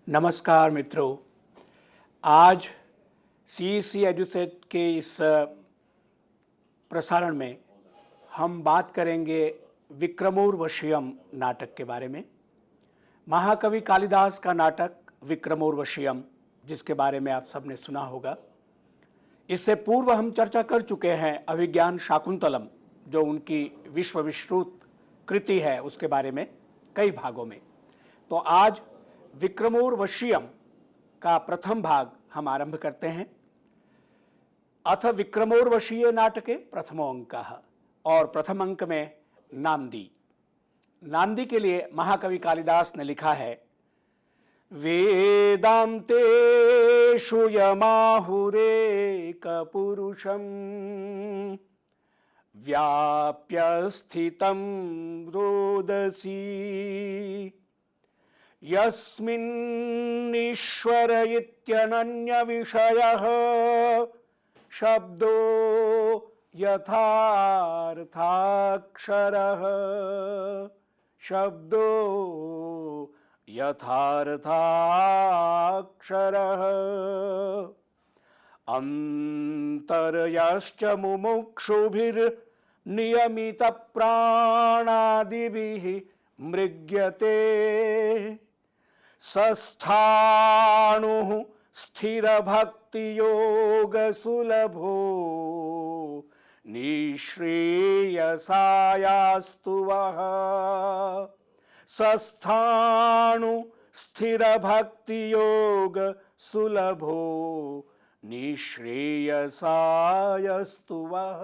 नमस्कार मित्रों, आज CEC एजुसेट के इस प्रसारण में हम बात करेंगे विक्रमोर्वशीयम नाटक के बारे में। महाकवि कालिदास का नाटक विक्रमोर्वशीयम, जिसके बारे में आप सबने सुना होगा। इससे पूर्व हम चर्चा कर चुके हैं अभिज्ञान शाकुंतलम, जो उनकी विश्व विश्रुत कृति है, उसके बारे में कई भागों में। तो आज विक्रमोर्वशीयम का प्रथम भाग हम आरंभ करते हैं। अथ विक्रमोर्वशीय नाटके प्रथमो अंकः, और प्रथम अंक में नांदी। नांदी के लिए महाकवि कालिदास ने लिखा है, वेदांतेषु यमाहुरेक पुरुषं व्याप्य स्थितं रोदसी यस्मिन्नीश्वर इत्यनन्य विषयः शब्दो यथार्थाक्षरः शब्दो यथार्थाक्षरः अन्तर्यश्च मुमुक्षुभिर्नियमितप्राणादिभिः मृग्यते सस्थाणुः स्थिरभक्तियोगसुलभो निःश्रेयसायास्तु वः सस्थाणु स्थिरभक्तियोगसुलभो निःश्रेयसायस्तु वः।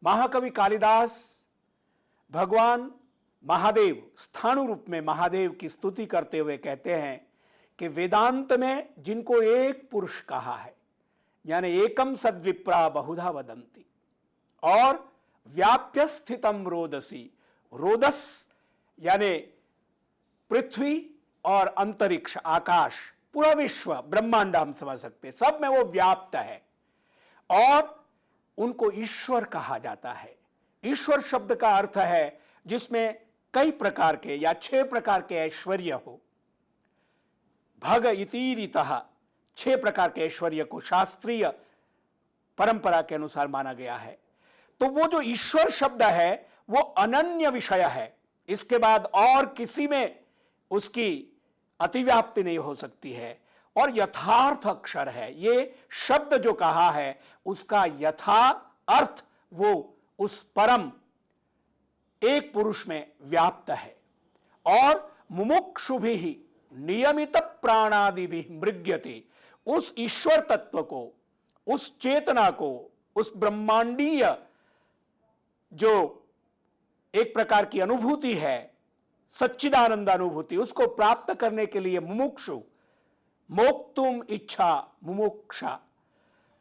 महाकवि कालिदास भगवान महादेव, स्थाणु रूप में महादेव की स्तुति करते हुए कहते हैं कि वेदांत में जिनको एक पुरुष कहा है, यानी एकम सद्विप्रा बहुधा वदंती, और व्याप्य स्थितम रोदसी, रोदस यानी पृथ्वी और अंतरिक्ष, आकाश, पूरा विश्व, ब्रह्मांड हम समझ सकते हैं, सब में वो व्याप्त है, और उनको ईश्वर कहा जाता है। ईश्वर शब्द का अर्थ है जिसमें कई प्रकार के या 6 प्रकार के ऐश्वर्य हो। भग इतीरितः 6 प्रकार के ऐश्वर्य को शास्त्रीय परंपरा के अनुसार माना गया है। तो वो जो ईश्वर शब्द है वो अनन्य विषय है, इसके बाद और किसी में उसकी अतिव्याप्ति नहीं हो सकती है, और यथार्थ अक्षर है। ये शब्द जो कहा है उसका यथा अर्थ वो उस परम एक पुरुष में व्याप्त है। और मुमुक्षुभिः नियमित प्राणादिभिः मृग्यते, उस ईश्वर तत्व को, उस चेतना को, उस ब्रह्मांडीय जो एक प्रकार की अनुभूति है, सच्चिदानंद अनुभूति, उसको प्राप्त करने के लिए मुमुक्षु, मोक्तुम इच्छा मुमुक्षा,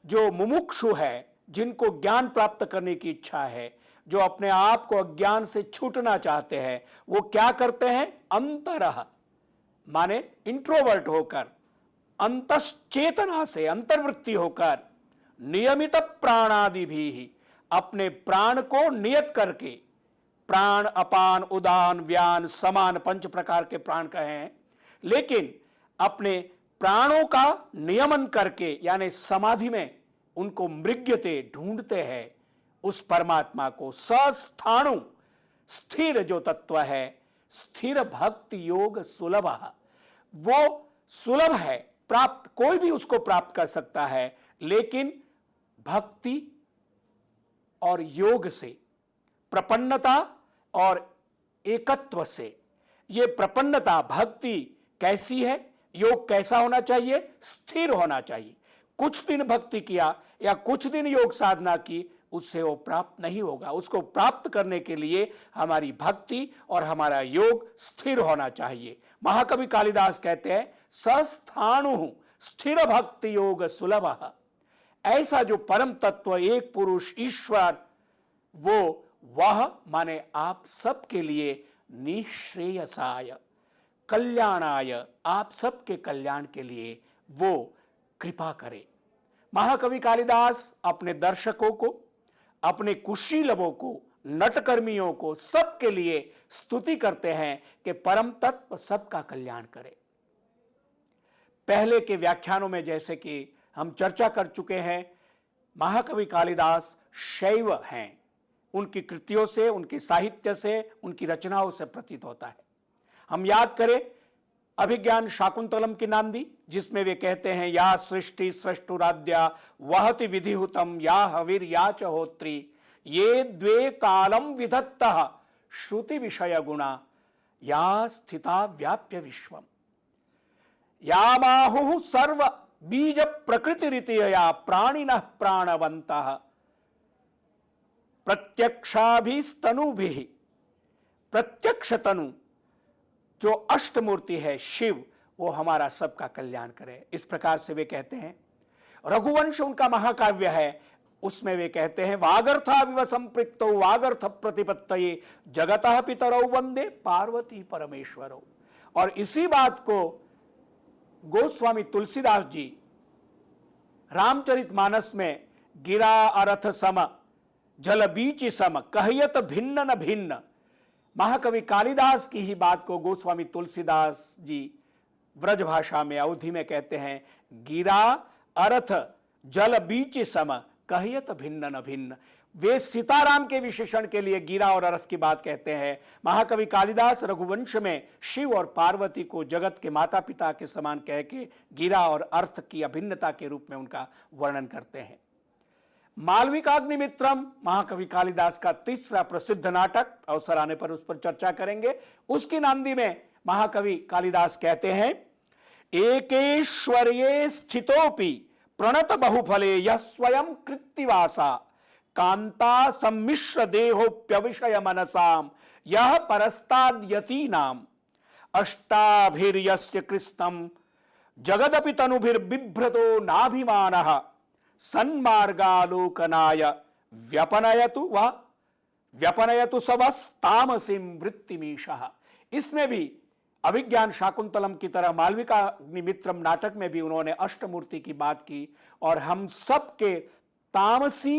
जो मुमुक्षु है, जिनको ज्ञान प्राप्त करने की इच्छा है, जो अपने आप को अज्ञान से छूटना चाहते हैं, वो क्या करते हैं? अंतरः माने इंट्रोवर्ट होकर, अंतश्चेतना से अंतर्वृत्ति होकर, नियमित प्राणादि भी, अपने प्राण को नियत करके, प्राण अपान उदान व्यान समान 5 प्रकार के प्राण कहे हैं, लेकिन अपने प्राणों का नियमन करके यानी समाधि में उनको मृग्यते, ढूंढते हैं उस परमात्मा को। सस्थाणु, स्थिर जो तत्व है, स्थिर भक्ति योग सुलभ, वो सुलभ है, प्राप्त कोई भी उसको प्राप्त कर सकता है, लेकिन भक्ति और योग से, प्रपन्नता और एकत्व से। ये प्रपन्नता, भक्ति कैसी है, योग कैसा होना चाहिए? स्थिर होना चाहिए। कुछ दिन भक्ति किया या कुछ दिन योग साधना की, उससे वो प्राप्त नहीं होगा। उसको प्राप्त करने के लिए हमारी भक्ति और हमारा योग स्थिर होना चाहिए। महाकवि कालिदास कहते हैं, सस्थाणु स्थिर भक्ति योग सुलभ, ऐसा जो परम तत्व एक पुरुष ईश्वर, वो वह माने आप सबके लिए निःश्रेयसाय, कल्याणाय, आप सबके कल्याण के लिए वो कृपा करे। महाकवि कालिदास अपने दर्शकों को, अपने कुशीलवों को, नटकर्मियों को, सबके लिए स्तुति करते हैं कि परम तत्व सबका कल्याण करे। पहले के व्याख्यानों में जैसे कि हम चर्चा कर चुके हैं, महाकवि कालिदास शैव हैं। उनकी कृतियों से, उनके साहित्य से, उनकी रचनाओं से प्रतीत होता है। हम याद करें अभिज्ञान शाकुंतलम की नांदी, जिसमें वे कहते हैं या सृष्टि सृष्टुराद्या वहति विधिहुतम या हविर या च होत्री ये द्वे कालम विधत्तः श्रुति विषय गुणा या स्थिता व्याप्य विश्वम या बाहु सर्व बीज प्रकृति रीतिया प्राणिनः प्राणवन्तः प्रत्यक्षाभिस्तनुभिः। प्रत्यक्ष तनु जो अष्टमूर्ति है शिव, वो हमारा सबका कल्याण करे। इस प्रकार से वे कहते हैं। रघुवंश उनका महाकाव्य है, उसमें वे कहते हैं वागर्थाविव संपृक्तौ वागर्थ प्रतिपत्तये जगतः पितरौ वंदे पार्वती परमेश्वरौ। और इसी बात को गोस्वामी तुलसीदास जी रामचरितमानस में गिरा अरथ सम जल बीच सम कहयत भिन्न न भिन्न, महाकवि कालिदास की ही बात को गोस्वामी तुलसीदास जी व्रज भाषा में अवधि में कहते हैं गिरा अर्थ जल बीच सम कहयत भिन्न न भिन्न। वे सीताराम के विशेषण के लिए गिरा और अर्थ की बात कहते हैं। महाकवि कालिदास रघुवंश में शिव और पार्वती को जगत के माता पिता के समान कह के गिरा और अर्थ की अभिन्नता के रूप में उनका वर्णन करते हैं। मालविकाग्निमित्रम महाकवि कालिदास का तीसरा प्रसिद्ध नाटक, अवसर आने पर उस पर चर्चा करेंगे। उसकी नांदी में महाकवि कालिदास कहते हैं एकेश्वर्ये स्थितोपि प्रणत बहुफले यह स्वयं कृत्तिवासा कांता सम्मिश्र देहोप्यविषय मनसाम यह परस्ताद्यतीनाम अष्टाभिर्यस्य कृष्णम जगदपि तनुभिर्बिभ्रतो नाभिमानः सन्मार्गालोकनाय व्यपनयतु सवस्तामसिं वृत्तिमीशः। इसमें भी अभिज्ञान शाकुंतलम की तरह मालविकाग्निमित्रम नाटक में भी उन्होंने अष्टमूर्ति की बात की और हम सब के तामसी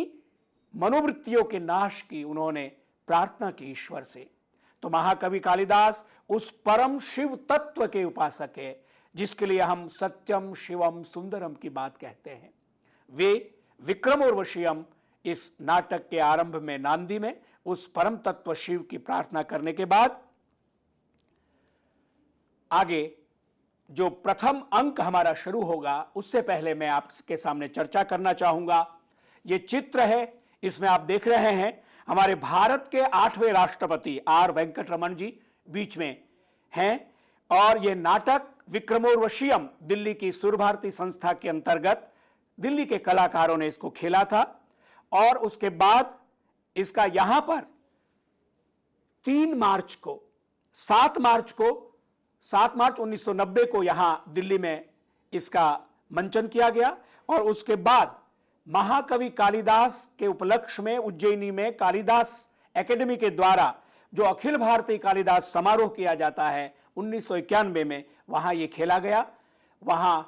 मनोवृत्तियों के नाश की उन्होंने प्रार्थना की ईश्वर से। तो महाकवि कालिदास उस परम शिव तत्व के उपासक है जिसके लिए हम सत्यम शिवम सुंदरम की बात कहते हैं। वे विक्रमोर्वशीयम इस नाटक के आरंभ में नांदी में उस परम तत्व शिव की प्रार्थना करने के बाद आगे जो प्रथम अंक हमारा शुरू होगा उससे पहले मैं आपके सामने चर्चा करना चाहूंगा। ये चित्र है, इसमें आप देख रहे हैं हमारे भारत के 8वें राष्ट्रपति आर वेंकटरमण जी बीच में हैं और ये नाटक विक्रमोर्वशीयम दिल्ली की सुर भारती संस्था के अंतर्गत दिल्ली के कलाकारों ने इसको खेला था और उसके बाद इसका यहां पर 7 मार्च 1990 को यहां दिल्ली में इसका मंचन किया गया और उसके बाद महाकवि कालिदास के उपलक्ष्य में उज्जैनी में कालिदास एकेडमी के द्वारा जो अखिल भारतीय कालिदास समारोह किया जाता है 1991 में वहां यह खेला गया। वहां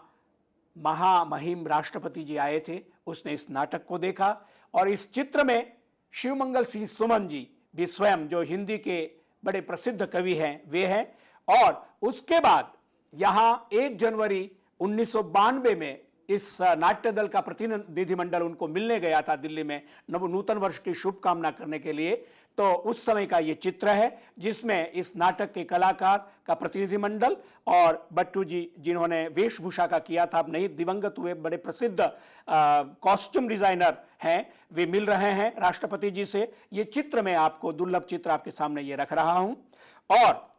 महामहिम राष्ट्रपति जी आए थे, उसने इस नाटक को देखा और इस चित्र में शिवमंगल सिंह सुमन जी भी स्वयं जो हिंदी के बड़े प्रसिद्ध कवि हैं वे हैं। और उसके बाद यहां 1 जनवरी 1992 में इस नाट्य दल का प्रतिनिधिमंडल उनको मिलने गया था दिल्ली में नूतन वर्ष की शुभकामना करने के लिए। तो उस समय का ये चित्र है जिसमें इस नाटक के कलाकार का प्रतिनिधिमंडल और बट्टू जी जिन्होंने वेशभूषा का किया था, अब नहीं दिवंगत हुए बड़े प्रसिद्ध कॉस्ट्यूम डिजाइनर हैं, वे मिल रहे हैं राष्ट्रपति जी से। ये चित्र मैं आपको दुर्लभ चित्र आपके सामने ये रख रहा हूं। और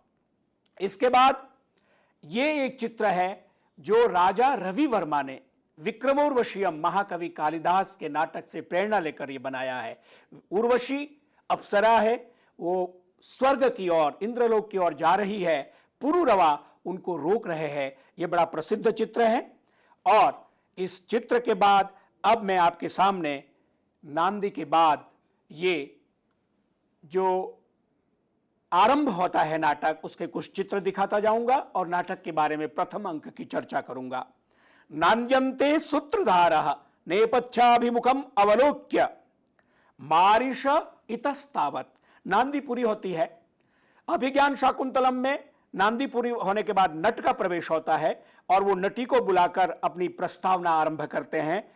इसके बाद ये एक चित्र है जो राजा रवि वर्मा ने विक्रमोर्वशीयम महाकवि कालिदास के नाटक से प्रेरणा लेकर यह बनाया है। उर्वशी अप्सरा है, वो स्वर्ग की ओर इंद्रलोक की ओर जा रही है, पुरुरवा उनको रोक रहे हैं। यह बड़ा प्रसिद्ध चित्र है। और इस चित्र के बाद अब मैं आपके सामने नांदी के बाद ये जो आरंभ होता है नाटक उसके कुछ चित्र दिखाता जाऊंगा और नाटक के बारे में प्रथम अंक की चर्चा करूंगा। नान्यन्ते सूत्रधारः नेपथ्याभिमुखम अवलोक्य मारिष इतस्तावत, नांदी पूरी होती है। अभिज्ञान शाकुंतलम में नांदी पूरी होने के बाद नट का प्रवेश होता है और वो नटी को बुलाकर अपनी प्रस्तावना आरंभ करते हैं।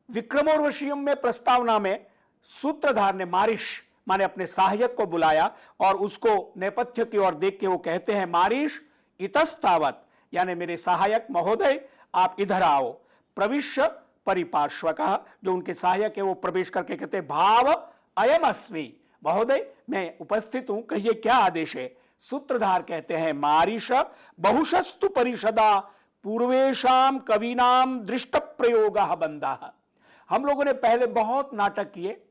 विक्रमोर्वशीयम में प्रस्तावना में सूत्रधार ने मारिश माने अपने सहायक को बुलाया और उसको नेपथ्य की ओर देख के वो कहते हैं, मारिश इतस्तावत, यानी मेरे सहायक महोदय आप इधर आओ। प्रविश्य परिपार्श्वकः, जो उनके सहायक है वो प्रवेश करके कहते हैं, भाव अयम अस्मि, महोदय मैं उपस्थित हूं, कहिए क्या आदेश है। सूत्रधार कहते हैं, मारिश बहुशस्तु परिषदा पूर्वेशाम कवीनाम दृष्ट प्रयोगः बंधः। हम लोगों ने पहले बहुत नाटक किए,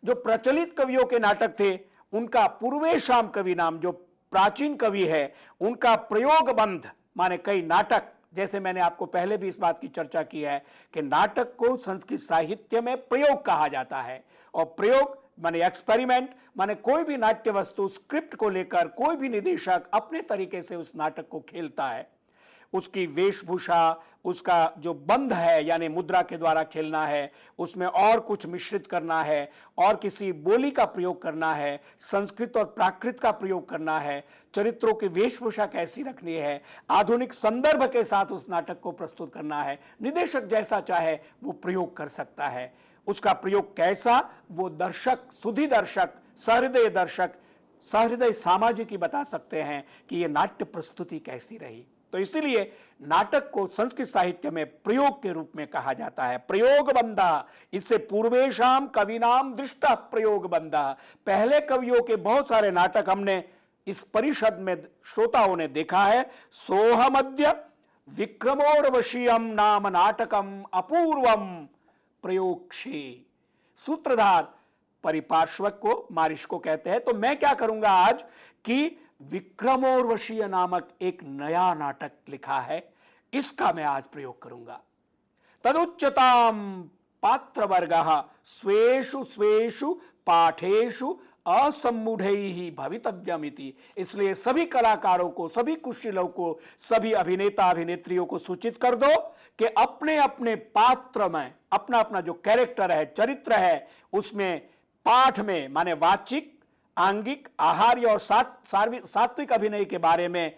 जो प्रचलित कवियों के नाटक थे उनका पूर्वेशाम कवि नाम, जो प्राचीन कवि है उनका प्रयोग बंध माने कई नाटक, जैसे मैंने आपको पहले भी इस बात की चर्चा की है कि नाटक को संस्कृत साहित्य में प्रयोग कहा जाता है। और प्रयोग माने एक्सपेरिमेंट, माने कोई भी नाट्य वस्तु स्क्रिप्ट को लेकर कोई भी निदेशक अपने तरीके से उस नाटक को खेलता है। उसकी वेशभूषा, उसका जो बंध है यानी मुद्रा के द्वारा खेलना है, उसमें और कुछ मिश्रित करना है और किसी बोली का प्रयोग करना है, संस्कृत और प्राकृत का प्रयोग करना है, चरित्रों की वेशभूषा कैसी रखनी है, आधुनिक संदर्भ के साथ उस नाटक को प्रस्तुत करना है। निदेशक जैसा चाहे वो प्रयोग कर सकता है। उसका प्रयोग कैसा, वो दर्शक, सुधी दर्शक, सहृदय सामाजिक ही बता सकते हैं कि ये नाट्य प्रस्तुति कैसी रही। तो इसीलिए नाटक को संस्कृत साहित्य में प्रयोग के रूप में कहा जाता है, प्रयोग बंधा। इससे पूर्वेशाम कविनाम दृष्ट प्रयोग बंधा, पहले कवियों के बहुत सारे नाटक हमने इस परिषद में श्रोताओं ने देखा है। सोहमद्य विक्रमोर्वशीयम नाम नाटकम अपूर्वम प्रयोक्षे। सूत्रधार परिपार्श्वक को, मारिश को कहते हैं, तो मैं क्या करूंगा आज कि विक्रमोर्वशीय नामक एक नया नाटक लिखा है, इसका मैं आज प्रयोग करूंगा। तदुच्चताम पात्र वर्गः स्वेषु स्वेषु पाठेषु असम्मूढ़ैहि भवितव्यमिति। इसलिए सभी कलाकारों को, सभी कुशीलों को, सभी अभिनेता अभिनेत्रियों को सूचित कर दो कि अपने अपने पात्र में अपना अपना जो कैरेक्टर है, चरित्र है, उसमें पाठ में माने वाचिक, आंगिक, आहार्य और सात्विक अभिनय के बारे में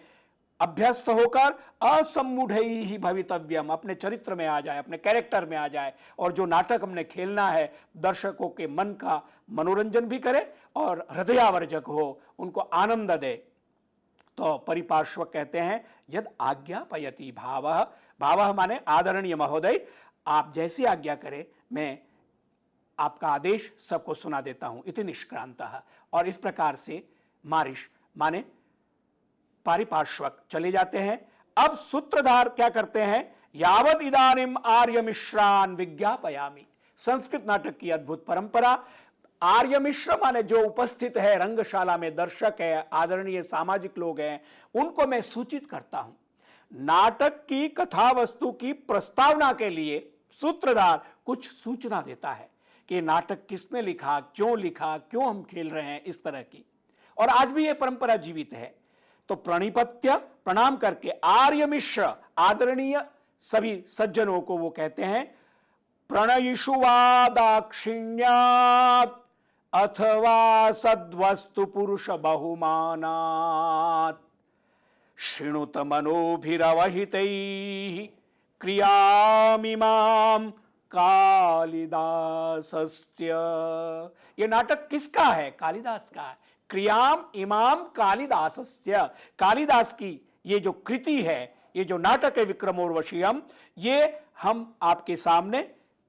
अभ्यस्त होकर असम्मूढ़ैहि भवितव्यम, अपने चरित्र में आ जाए, अपने कैरेक्टर में आ जाए और जो नाटक हमने खेलना है दर्शकों के मन का मनोरंजन भी करे और हृदयावर्जक हो, उनको आनंद दे। तो परिपार्श्वक कहते हैं, यद आज्ञापयति भावः, भावः माने आदरणीय महोदय आप जैसी आज्ञा करें मैं आपका आदेश सबको सुना देता हूं, इति निष्क्रांतः। और इस प्रकार से मारिश माने पारिपार्श्वक चले जाते हैं। अब सूत्रधार क्या करते हैं, यावद इदानीम आर्य मिश्रान विज्ञापयामि। संस्कृत नाटक की अद्भुत परंपरा, आर्य मिश्र माने जो उपस्थित है रंगशाला में, दर्शक है, आदरणीय सामाजिक लोग हैं, उनको मैं सूचित करता हूं। नाटक की कथा वस्तु की प्रस्तावना के लिए सूत्रधार कुछ सूचना देता है कि नाटक किसने लिखा, क्यों हम खेल रहे हैं, इस तरह की। और आज भी यह परंपरा जीवित है। तो प्रणिपत्य प्रणाम करके आर्य मिश्र आदरणीय सभी सज्जनों को वो कहते हैं, प्रणयिषु वा दाक्षिण्यात् अथवा सद्वस्तु पुरुष बहुमानात् शृणुत मनोभिरवहितैः क्रियामिमां कालिदासस्य। ये नाटक किसका है, कालिदास का है। क्रियाम इमाम कालिदासस्य, कालिदास की ये जो कृति है, ये जो नाटक है विक्रमोर्वशीयम, ये हम आपके सामने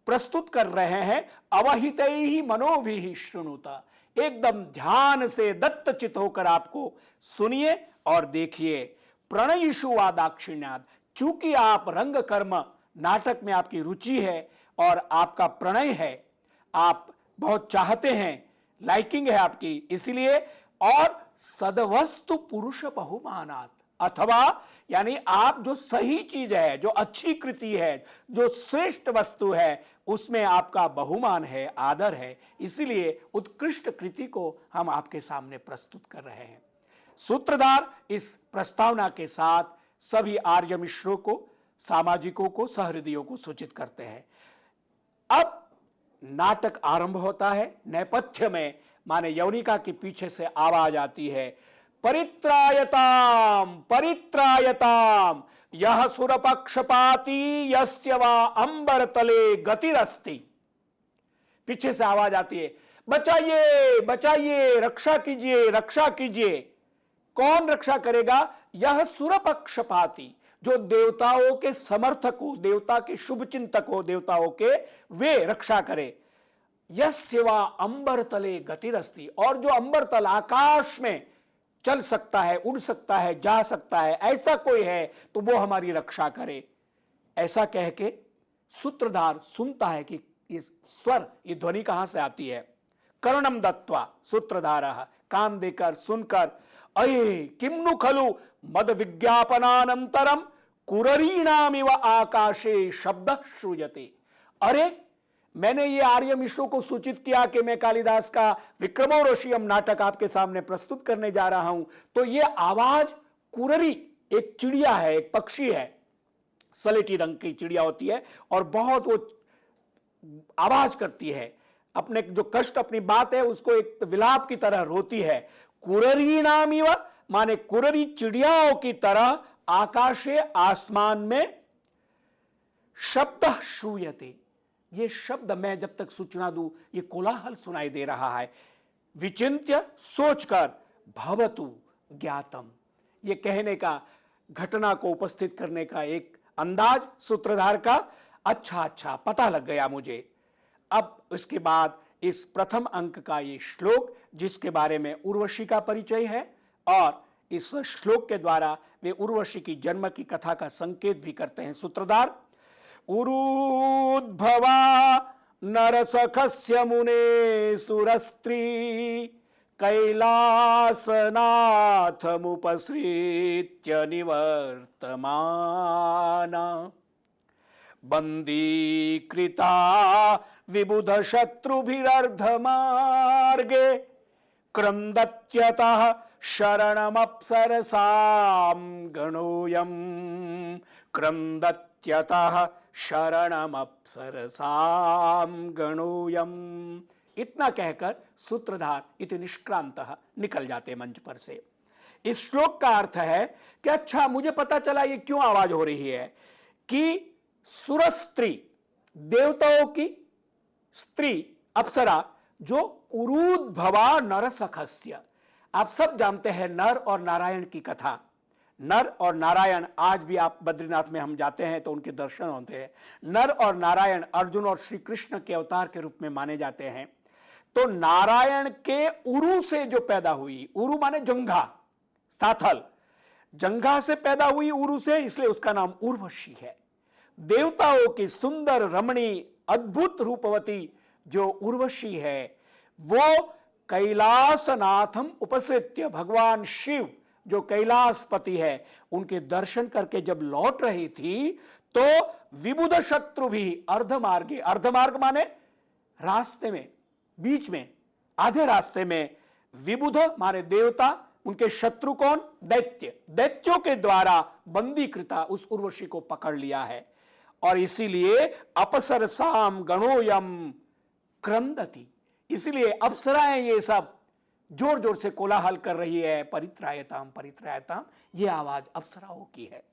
प्रस्तुत कर रहे हैं। अवहितैहि मनोभिः शृणुत, एकदम ध्यान से दत्तचित होकर आपको सुनिए और देखिए। प्रणयिषु वा दाक्षिण्यात्, चूंकि आप रंग कर्म नाटक में आपकी रुचि है और आपका प्रणय है, आप बहुत चाहते हैं, लाइकिंग है आपकी, इसलिए। और सदवस्तु पुरुष बहुमानात्, अथवा यानी आप जो सही चीज है, जो अच्छी कृति है, जो श्रेष्ठ वस्तु है, उसमें आपका बहुमान है, आदर है, इसीलिए उत्कृष्ट कृति को हम आपके सामने प्रस्तुत कर रहे हैं। सूत्रधार इस प्रस्तावना के साथ सभी आर्य मिश्रों को, सामाजिकों को, सहृदयों को सूचित करते हैं। अब नाटक आरंभ होता है। नेपथ्य में माने यवनिका के पीछे से आवाज आती है, परित्रायताम परित्रायताम यह सुरपक्षपाती यस्य वा अंबर तले गतिरस्ति। पीछे से आवाज आती है, बचाइए बचाइए, रक्षा कीजिए रक्षा कीजिए। कौन रक्षा करेगा? यह सुरपक्षपाती, जो देवताओं के समर्थक हो, देवता के शुभ चिंतक हो, देवताओं के, वे रक्षा करे। यस्य वा अंबर तले गतिरस्ति, और जो अंबर तल आकाश में चल सकता है, उड़ सकता है, जा सकता है, ऐसा कोई है तो वो हमारी रक्षा करे। ऐसा कह के सूत्रधार सुनता है कि इस स्वर, ये ध्वनि कहां से आती है। कर्णम दत्वा सूत्रधार, कान देकर सुनकर, अये किम्नु खलु मद विज्ञापनानंतरम कुररीणामिव आकाशे शब्द श्रूयते। अरे, मैंने ये आर्य मिश्रों को सूचित किया कि मैं कालिदास का विक्रमोर्वशीयम नाटक आपके सामने प्रस्तुत करने जा रहा हूं, तो ये आवाज कुररी, एक चिड़िया है, एक पक्षी है, सलेटी रंग की चिड़िया होती है और बहुत वो आवाज करती है, अपने जो कष्ट, अपनी बात है उसको एक विलाप की तरह रोती है। कुररी नामिव, माने कुररी चिड़ियाओं की तरह आकाशे, आसमान में, शब्द श्रूयते, ये शब्द मैं जब तक सूचना दूं ये कोलाहल सुनाई दे रहा है। विचिंत्य, सोचकर, भवतु ज्ञातम, ये कहने का, घटना को उपस्थित करने का एक अंदाज सूत्रधार का, अच्छा अच्छा पता लग गया मुझे। अब इसके बाद इस प्रथम अंक का ये श्लोक, जिसके बारे में उर्वशी का परिचय है, और इस श्लोक के द्वारा वे उर्वशी की जन्म की कथा का संकेत भी करते हैं सूत्रधार। उरुद्भवा नरसखस्य मुने सुरस्त्री कैलासनाथमुपसृत्य निवर्तमाना बंदीकृता विबुध शत्रुभिरर्धमार्गे क्रंदत्यतः शरणमप्सरसां गणोऽयं क्रंदत्यतः शरणमप्सरसां गणोऽयं। इतना कहकर सूत्रधार इति निष्क्रांतः निकल जाते मंच पर से। इस श्लोक का अर्थ है कि अच्छा, मुझे पता चला ये क्यों आवाज हो रही है कि सुरस्त्री, देवताओं की स्त्री, अप्सरा, जो उरुद्भवा नरसखस्य। आप सब जानते हैं नर और नारायण की कथा। नर और नारायण, आज भी आप बद्रीनाथ में हम जाते हैं तो उनके दर्शन होते हैं। नर और नारायण अर्जुन और श्री कृष्ण के अवतार के रूप में माने जाते हैं। तो नारायण के उरु से जो पैदा हुई, उरु माने जंघा, साथल, जंघा से पैदा हुई उरु से, इसलिए उसका नाम उर्वशी है। देवताओं की सुंदर रमणी अद्भुत रूपवती जो उर्वशी है, वो कैलासनाथम उपसृत्य, भगवान शिव जो कैलासपति है, उनके दर्शन करके जब लौट रही थी तो विबुध शत्रु भी अर्धमार्गे, अर्धमार्ग माने रास्ते में, बीच में, आधे रास्ते में, विबुध माने देवता, उनके शत्रु कौन? दैत्य, दैत्यों के द्वारा बंदीकृता उस उर्वशी को पकड़ लिया है। और इसीलिए अपसरसाम गणोयम क्रंदति, इसीलिए अप्सराएं ये सब जोर जोर से कोलाहल कर रही है, परित्रायताम परित्रायताम, ये आवाज अप्सराओं की है।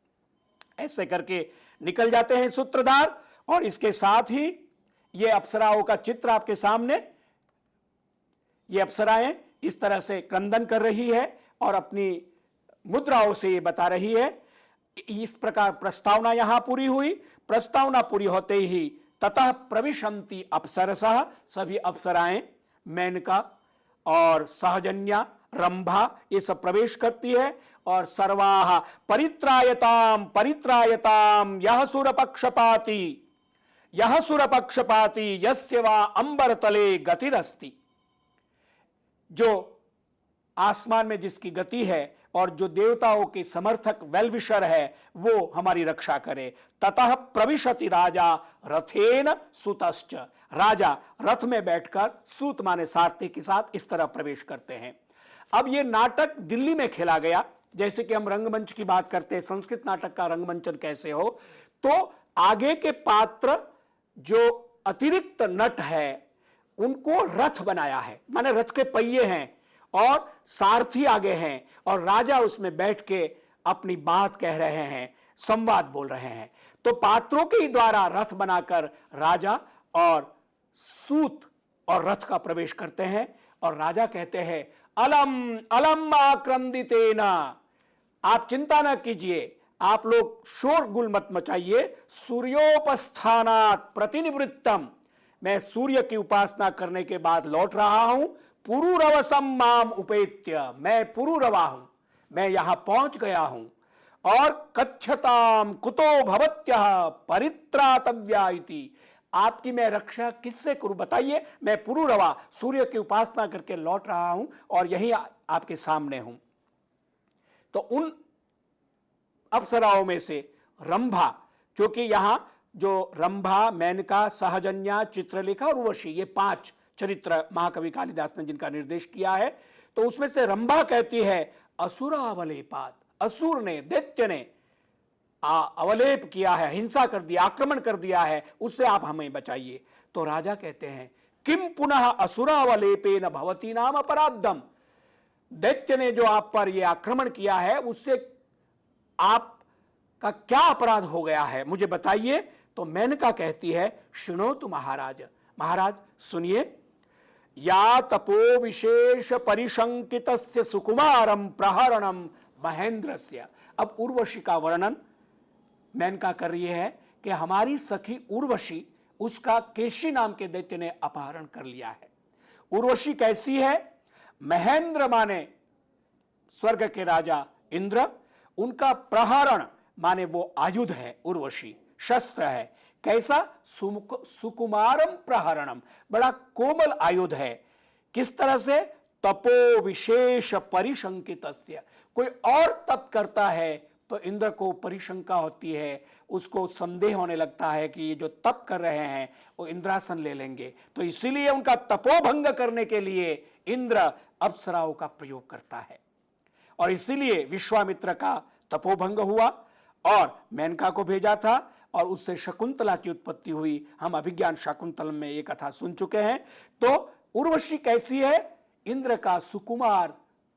ऐसे करके निकल जाते हैं सूत्रधार, और इसके साथ ही ये अप्सराओं का चित्र आपके सामने, ये अप्सराएं इस तरह से क्रंदन कर रही है और अपनी मुद्राओं से ये बता रही है। इस प्रकार प्रस्तावना यहां पूरी हुई। प्रस्तावना पूरी होते ही ततः प्रविशंति अप्सरसः, सभी अप्सराएं, मेनका और सहजन्या, रंभा, ये सब प्रवेश करती है। और सर्वाः परित्रायताम परित्रायताम यह सुरपक्षपाती, यह सुरपक्षपाती यस्य वा अंबर तले गतिरस्ति, जो आसमान में जिसकी गति है और जो देवताओं के समर्थक वेलविशर है, वो हमारी रक्षा करे। ततः प्रविशति राजा रथेन सुतश्च, राजा रथ में बैठकर, सूत माने सारथी के साथ, इस तरह प्रवेश करते हैं। अब ये नाटक दिल्ली में खेला गया। जैसे कि हम रंगमंच की बात करते हैं, संस्कृत नाटक का रंगमंचन कैसे हो, तो आगे के पात्र जो अतिरिक्त नट है उनको रथ बनाया है, माने रथ के पहिए हैं और सारथी आगे हैं और राजा उसमें बैठ के अपनी बात कह रहे हैं, संवाद बोल रहे हैं। तो पात्रों के द्वारा रथ बनाकर राजा और सूत और रथ का प्रवेश करते हैं और राजा कहते हैं अलम अलम आक्रंदितेना, आप चिंता ना कीजिए, आप लोग शोरगुल मत मचाइए। सूर्योपस्थानात प्रतिनिवृत्तम, मैं सूर्य की उपासना करने के बाद लौट रहा हूं। पुरुरवसम माम उपेत्य, मैं पुरुरवा हूं, मैं यहां पहुंच गया हूं। और कथ्यताम कुतो भवत्यः परित्रातव्या इति, आपकी मैं रक्षा किससे करूं बताइए, मैं पुरुरवा सूर्य की उपासना करके लौट रहा हूं और यहीं आपके सामने हूं। तो उन अप्सराओं में से रंभा, क्योंकि यहां जो रंभा, मेनका, सहजन्या, चित्रलेखा और उर्वशी, ये 5 चरित्र महाकवि कालिदास ने जिनका निर्देश किया है, तो उसमें से रंभा कहती है असुरावलेपात, असुर ने, दैत्य ने अवलेप किया है, हिंसा कर दिया, आक्रमण कर दिया है, उससे आप हमें बचाइए। तो राजा कहते हैं किम पुनः असुरावलेपेन भवती नाम अपराधम, दैत्य ने जो आप पर यह आक्रमण किया है उससे आपका क्या अपराध हो गया है, मुझे बताइए। तो मेनका कहती है शृणोतु महाराज, महाराज सुनिए, या तपो विशेष परिशंकितस्य सुकुमारम प्रहरणम महेंद्रस्य। अब उर्वशी का वर्णन मेनका कर रही है कि हमारी सखी उर्वशी, उसका केशी नाम के दैत्य ने अपहरण कर लिया है। उर्वशी कैसी है? महेंद्र माने स्वर्ग के राजा इंद्र, उनका प्रहरण माने वो आयुध है, उर्वशी शस्त्र है। कैसा? सुकुमारम प्रहरणम, बड़ा कोमल आयुध है। किस तरह से? तपो विशेष परिशंकितस्य, कोई और तप करता है तो इंद्र को परिशंका होती है, उसको संदेह होने लगता है कि ये जो तप कर रहे हैं वो इंद्रासन ले लेंगे, तो इसीलिए उनका तपोभंग करने के लिए इंद्र अप्सराओं का प्रयोग करता है। और इसीलिए विश्वामित्र का तपोभंग हुआ और मेनका को भेजा था और उससे शकुंतला की उत्पत्ति हुई। हम अभिज्ञान शाकुंतलम में ये कथा सुन चुके हैं। तो उर्वशी कैसी है? इंद्र का सुकुमार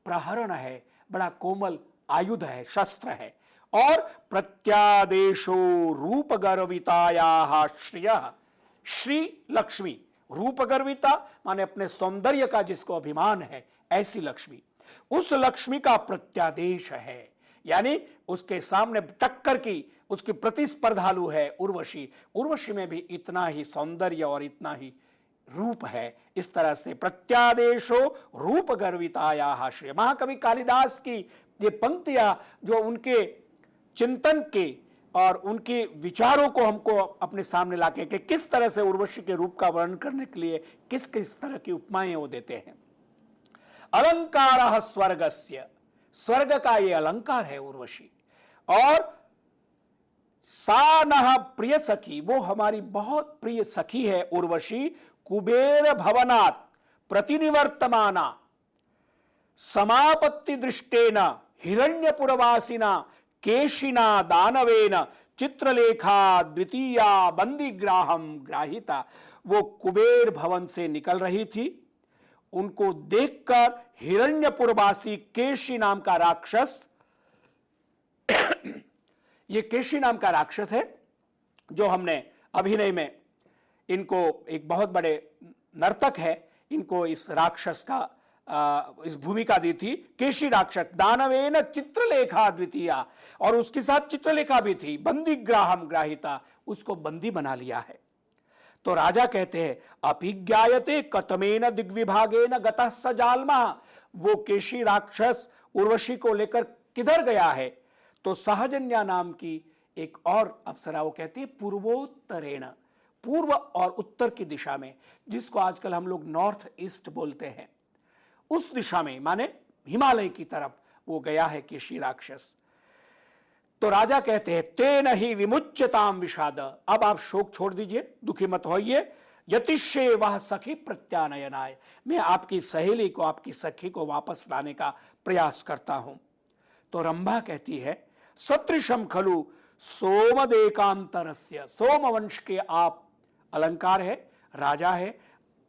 प्रहरण है, बड़ा कोमल आयुध है, शस्त्र है। और प्रत्यादेशो रूप गर्विताया श्रिय, श्री लक्ष्मी, रूप गर्विता माने अपने सौंदर्य का जिसको अभिमान है, ऐसी लक्ष्मी, उस लक्ष्मी का प्रत्यादेश है, यानी उसके सामने टक्कर की, उसकी प्रतिस्पर्धालु है उर्वशी। उर्वशी में भी इतना ही सौंदर्य और इतना ही रूप है। इस तरह से प्रत्यादेशो रूप गर्विताया श्रेय। महाकवि कालिदास की ये पंक्तियां जो उनके चिंतन के और उनके विचारों को हमको अपने सामने लाके कि किस तरह से उर्वशी के रूप का वर्णन करने के लिए किस किस तरह की उपमाएं वो देते हैं। अलंकार स्वर्गस्य, स्वर्ग का ये अलंकार है उर्वशी। और सा नः प्रिय सखी, वो हमारी बहुत प्रिय सखी है उर्वशी। कुबेर भवनात् प्रतिनिवर्तमाना समापत्ति दृष्टेन हिरण्यपुरवासिना केशिना दानवेन चित्रलेखा द्वितीया बंदीग्राहम ग्राहिता। वो कुबेर भवन से निकल रही थी, उनको देखकर हिरण्यपुरवासी केशी नाम का राक्षस, ये केशी नाम का राक्षस है जो हमने अभिनय में, इनको एक बहुत बड़े नर्तक है, इनको इस राक्षस का इस भूमिका दी थी। केशी राक्षस दानवेन चित्रलेखा द्वितीया, और उसके साथ चित्रलेखा भी थी। बंदीग्राहम ग्राहिता, उसको बंदी बना लिया है। तो राजा कहते हैं अपिज्ञायते कतमेन दिग्विभागेन गतः स जालमः, वो केशी राक्षस उर्वशी को लेकर किधर गया है? तो सहजन्या नाम की एक और अप्सरा, वो कहती है पूर्वोत्तरेण, पूर्व और उत्तर की दिशा में, जिसको आजकल हम लोग नॉर्थ ईस्ट बोलते हैं, उस दिशा में माने हिमालय की तरफ वो गया है केशी राक्षस। तो राजा कहते हैं तेन ही विमुच्यताम विषाद, अब आप शोक छोड़ दीजिए, दुखी मत होइए। यतिष्ये वह सखी प्रत्यानयनाय, मैं आपकी सहेली को, आपकी सखी को वापस लाने का प्रयास करता हूं। तो रंभा कहती है सदृशम खलु सोमदेकांतरस्य, सोमवंश के आप अलंकार है, राजा है,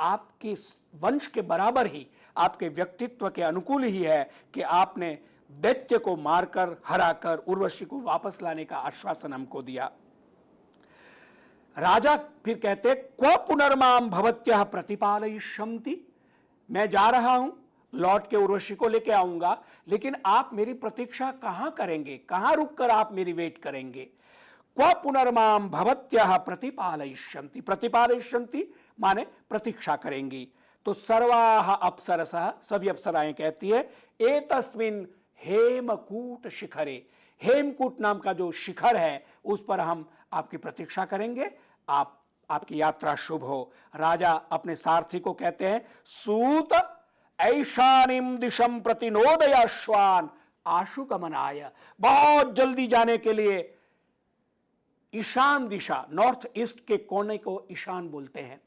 आपकी वंश के बराबर ही, आपके व्यक्तित्व के अनुकूल ही है कि आपने दैत्य को मारकर हराकर उर्वशी को वापस लाने का आश्वासन हमको दिया। राजा फिर कहते क्व पुनर्माम भवत्यः प्रतिपालयिष्यन्ति, मैं जा रहा हूं, लौट के उर्वशी को लेके आऊंगा, लेकिन आप मेरी प्रतीक्षा कहां करेंगे, कहां रुककर आप मेरी वेट करेंगे। क्व पुनर्माम भवत्यः प्रतिपालयिष्यन्ति, प्रतिपालयिष्यन्ति माने प्रतीक्षा करेंगी। तो सर्वाः अप्सरसः, सभी अप्सराएं कहती है एतस्मिन् हेमकूट शिखरे, हेमकूट नाम का जो शिखर है उस पर हम आपकी प्रतीक्षा करेंगे, आपकी यात्रा शुभ हो। राजा अपने सारथी को कहते हैं सूत ऐशानिम दिशम प्रतिनोदयाश्वान आशुगमनाय, बहुत जल्दी जाने के लिए ईशान दिशा, नॉर्थ ईस्ट के कोने को ईशान बोलते हैं।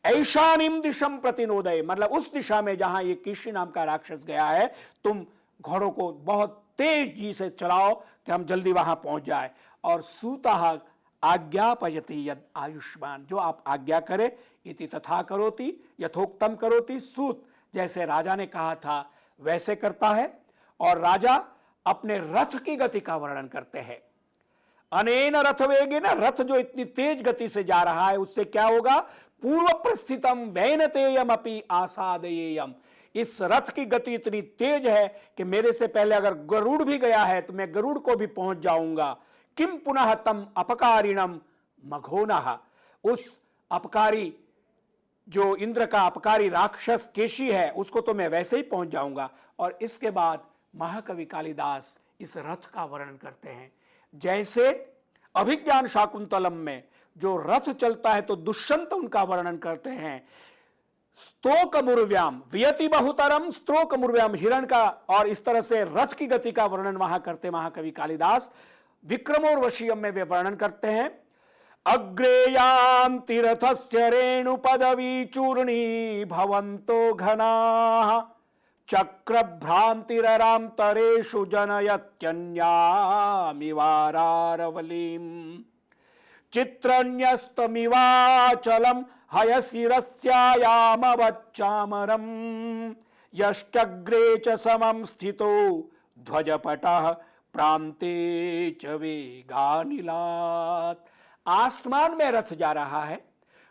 ऐशानिम दिशम प्रतिनोदय मतलब उस दिशा में जहां ये केशी नाम का राक्षस गया है, तुम घोड़ों को बहुत तेजी से चलाओ कि हम जल्दी वहां पहुंच जाए। और सूतः आज्ञापयति यद आयुष्मान, जो आप आज्ञा करे, इति तथा करोति यथोक्तम करोति, सूत जैसे राजा ने कहा था वैसे करता है। और राजा अपने रथ की गति का वर्णन करते हैं। अनेन रथ वेगेन, रथ जो इतनी तेज गति से जा रहा है उससे क्या होगा, पूर्व प्रस्थितम वैनतेयम अपि आसादयेयम, इस रथ की गति इतनी तेज है कि मेरे से पहले अगर गरुड़ भी गया है तो मैं गरुड़ को भी पहुंच जाऊंगा। किम पुनः तम अपकारिणम मघोनः, उस अपकारी जो इंद्र का अपकारी राक्षस केशी है उसको तो मैं वैसे ही पहुंच जाऊंगा। और इसके बाद महाकवि कालिदास इस रथ का वर्णन करते हैं। जैसे अभिज्ञान शाकुंतलम में जो रथ चलता है तो दुष्यंत उनका वर्णन करते हैं, स्तोकमुर्व्याम वियति बहुतरम स्त्रोकमुर्व्याम, हिरण का, और इस तरह से रथ की गति का वर्णन वहां करते महाकवि कालिदास। विक्रमोर्वशीयम में वे वर्णन करते हैं अग्रेयान्ति रथस्य रेणु पदवी चूर्णी भवन्तो घनाः चक्रभ्रांतिरराम तरेषु जनयत्यन्यामिवारारवलीम् चित्रन्यस्तमिवाचलम् हयशिरस्यायामवच्चामरम् यश्चग्रे च समं स्थितो ध्वजपटः प्रान्ते च वेगानिलात्। आसमान में रथ जा रहा है,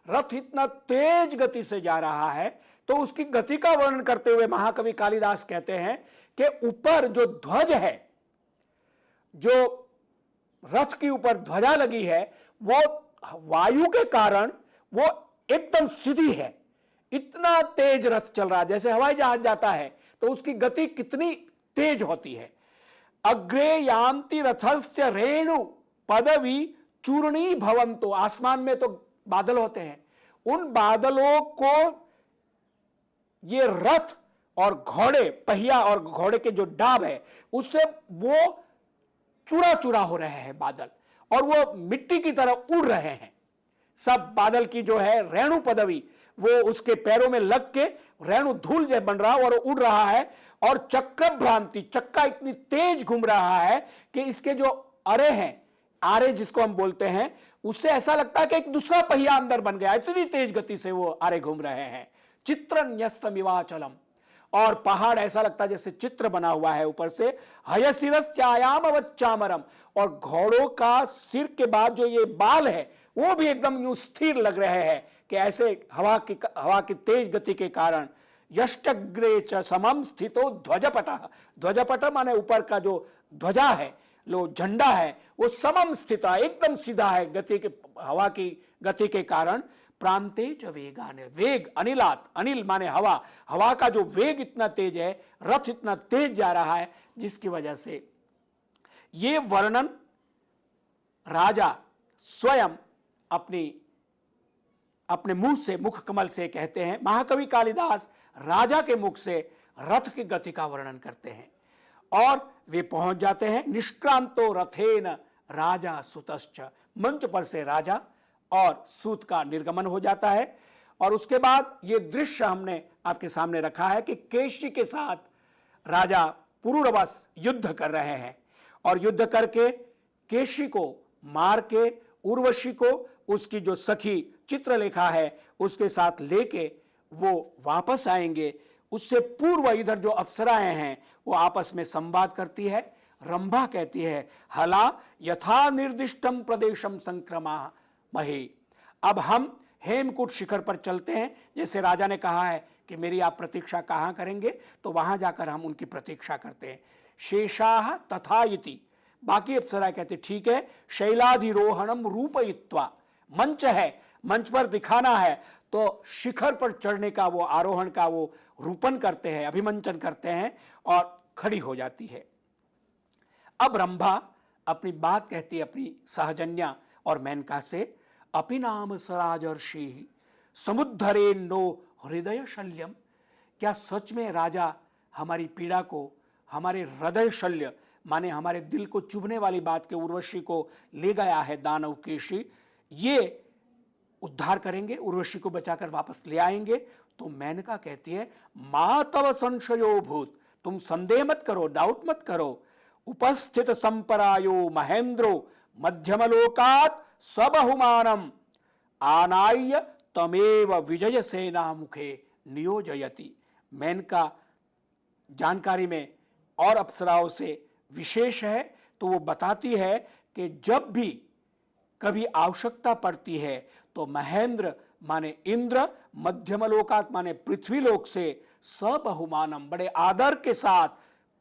रथ इतना तेज गति से जा रहा है, तो उसकी गति का वर्णन करते हुए महाकवि कालिदास कहते हैं कि ऊपर जो ध्वज है, जो रथ के ऊपर ध्वजा लगी है, वो वायु के कारण वो एकदम सीधी है। इतना तेज रथ चल रहा है, जैसे हवाई जहाज जाता है तो उसकी गति कितनी तेज होती है। अग्रे यान्ति रथस्य रेणु पदवी चूर्णी भवन्तो, आसमान में तो बादल होते हैं, उन बादलों को ये रथ और घोड़े, पहिया और घोड़े के जो डाब है उससे वो चूरा चूरा हो रहे हैं बादल, और वो मिट्टी की तरह उड़ रहे हैं। सब बादल की जो है रेणु पदवी वो उसके पैरों में लग के रेणु धूल जो बन रहा और उड़ रहा है। और चक्र भ्रांति, चक्का इतनी तेज घूम रहा है कि इसके जो अरे हैं, आरे जिसको हम बोलते हैं, उससे ऐसा लगता है कि एक दूसरा पहिया अंदर बन गया, इतनी तेज गति से वो आरे घूम रहे हैं। चित्रन्यस्तमिवाचलम, और पहाड़ ऐसा लगता है जैसे चित्र बना हुआ है ऊपर से। हयशिरस्यायामवच्चामरम, और घोड़ों का सिर के बाद जो ये बाल है वो भी एकदम यूं स्थिर लग रहे हैं कि ऐसे हवा की तेज गति के कारण। यष्टग्रे च समम स्थितो ध्वजपटः, ध्वजपट माने ऊपर का जो ध्वजा है, लो झंडा है, वो समम स्थित है, एकदम सीधा है गति के, हवा की गति के कारण। प्रांते च वेगान, वेग अनिलात, अनिल माने हवा, हवा का जो वेग इतना तेज है, रथ इतना तेज जा रहा है, जिसकी वजह से ये वर्णन राजा स्वयं अपने मुंह से, मुख कमल से कहते हैं। महाकवि कालिदास राजा के मुख से रथ की गति का वर्णन करते हैं। और वे पहुंच जाते हैं। निष्क्रांतो रथेन राजा सुतश्च, मंच पर से राजा और सूत का निर्गमन हो जाता है। और उसके बाद ये दृश्य हमने आपके सामने रखा है कि केशी के साथ राजा पुरूरवस युद्ध कर रहे हैं, और युद्ध करके केशी को मार के उर्वशी को, उसकी जो सखी चित्रलेखा है उसके साथ लेके वो वापस आएंगे उससे पूर्व इधर जो अप्सराएं हैं वो आपस में संवाद करती है। रंभा कहती है हला यथा निर्दिष्टम प्रदेशम संक्रमा महे। अब हम हेमकूट शिखर पर चलते हैं, जैसे राजा ने कहा है कि मेरी आप प्रतीक्षा कहाँ करेंगे, तो वहां जाकर हम उनकी प्रतीक्षा करते हैं। शेषाह तथा इति, बाकी अप्सरा कहते ठीक है। शैलाधिरोहणम रूपयित्वा, मंच है, मंच पर दिखाना है, तो शिखर पर चढ़ने का वो आरोहण का वो रूपन करते हैं, अभिमंचन करते हैं और खड़ी हो जाती है। अब रंभा अपनी बात कहती है अपनी सहजन्या और मेनका से, अपि नाम सराजर्षि समुद्धरे नो हृदय शल्यम। क्या सच में राजा हमारी पीड़ा को, हमारे हृदय शल्य माने हमारे दिल को चुभने वाली बात के उर्वशी को ले गया है दानव केशी, ये उद्धार करेंगे, उर्वशी को बचाकर वापस ले आएंगे। तो मेनका कहती है मा तव संशयो भूत, तुम संदेह मत करो, डाउट मत करो। उपस्थित संपरायो महेंद्रो मध्यमलोकात सबहुमानम आनाय्य तमेव विजय सेना मुखे नियोजयति। मेनका जानकारी में और अप्सराओं से विशेष है, तो वो बताती है कि जब भी कभी आवश्यकता पड़ती है तो महेंद्र माने इंद्र, मध्यमलोकात माने पृथ्वीलोक से सबहुमानम बड़े आदर के साथ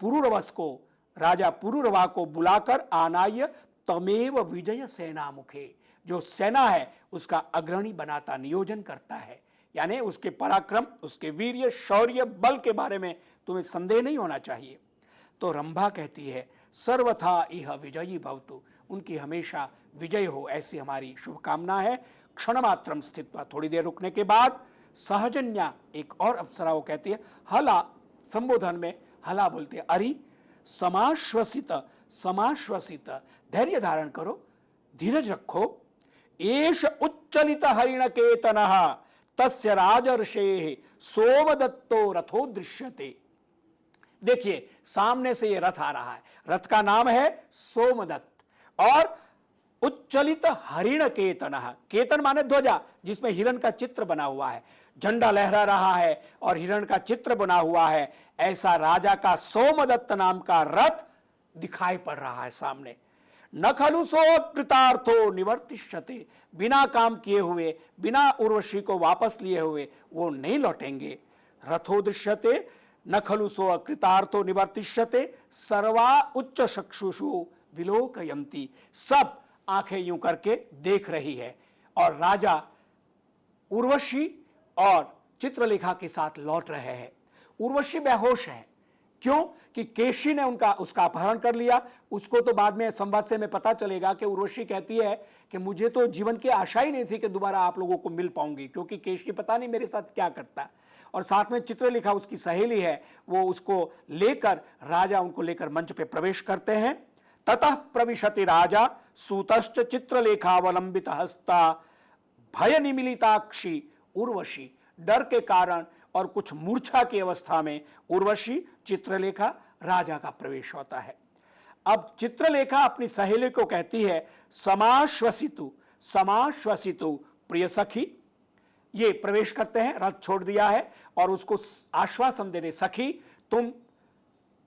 पुरुरवस को, राजा पुरुरवा को बुलाकर आनाय्य तमेव विजय सेना मुखे, जो सेना है उसका अग्रणी बनाता, नियोजन करता है। यानी उसके पराक्रम, उसके वीर्य, शौर्य, बल के बारे में तुम्हें संदेह नहीं होना चाहिए। तो रंभा कहती है सर्वथा इह विजयी भवतु, उनकी हमेशा विजय हो ऐसी हमारी शुभकामना है। क्षण मात्रम स्थित्वा, थोड़ी देर रुकने के बाद सहजन्या एक और अप्सरा वो कहती है हला, संबोधन में हला बोलते हैं अरि समाश्वसित, समाश्वसित, धैर्य धारण करो, धीरज रखो। एष उच्चलित हरिण केतनः तस्य राजर्षेः सोमदत्तो रथो दृश्यते। देखिए सामने से ये रथ आ रहा है, रथ का नाम है सोमदत्त। और उच्चलित हरिण केतनः, केतन माने ध्वजा, जिसमें हिरण का चित्र बना हुआ है, झंडा लहरा रहा है और हिरण का चित्र बना हुआ है, ऐसा राजा का सोमदत्त नाम का रथ दिखाई पड़ रहा है सामने। न खलु सो कृतार्थो निवर्तिष्यते, बिना काम किए हुए, बिना उर्वशी को वापस लिए हुए वो नहीं लौटेंगे। रथो दृश्यते न खलु सो कृतार्थो निवर्तिष्यते सर्वा उच्च चक्षुषु विलोकयन्ति, सब आंखें यूं करके देख रही है। और राजा उर्वशी और चित्रलेखा के साथ लौट रहे हैं। उर्वशी बेहोश है, क्यों कि केशी ने उसका अपहरण कर लिया। उसको तो बाद में संवाद से में पता चलेगा कि उर्वशी कहती है कि मुझे तो जीवन की आशा ही नहीं थी कि दोबारा आप लोगों को मिल पाऊंगी, क्योंकि केशी पता नहीं मेरे साथ क्या करता। और साथ में चित्रलेखा उसकी सहेली है, वो उसको लेकर, राजा उनको लेकर मंच पे प्रवेश करते हैं। ततः प्रविशति राजा सूतश्च चित्रलेखावलंबित हस्ता भय निमिलिताक्षी उर्वशी, डर के कारण और कुछ मूर्छा की अवस्था में उर्वशी, चित्रलेखा, राजा का प्रवेश होता है। अब चित्रलेखा अपनी सहेली को कहती है समाश्वसितु, समाश्वसितु प्रिय सखी। ये प्रवेश करते हैं, रथ छोड़ दिया है और उसको आश्वासन दे रहे, सखी तुम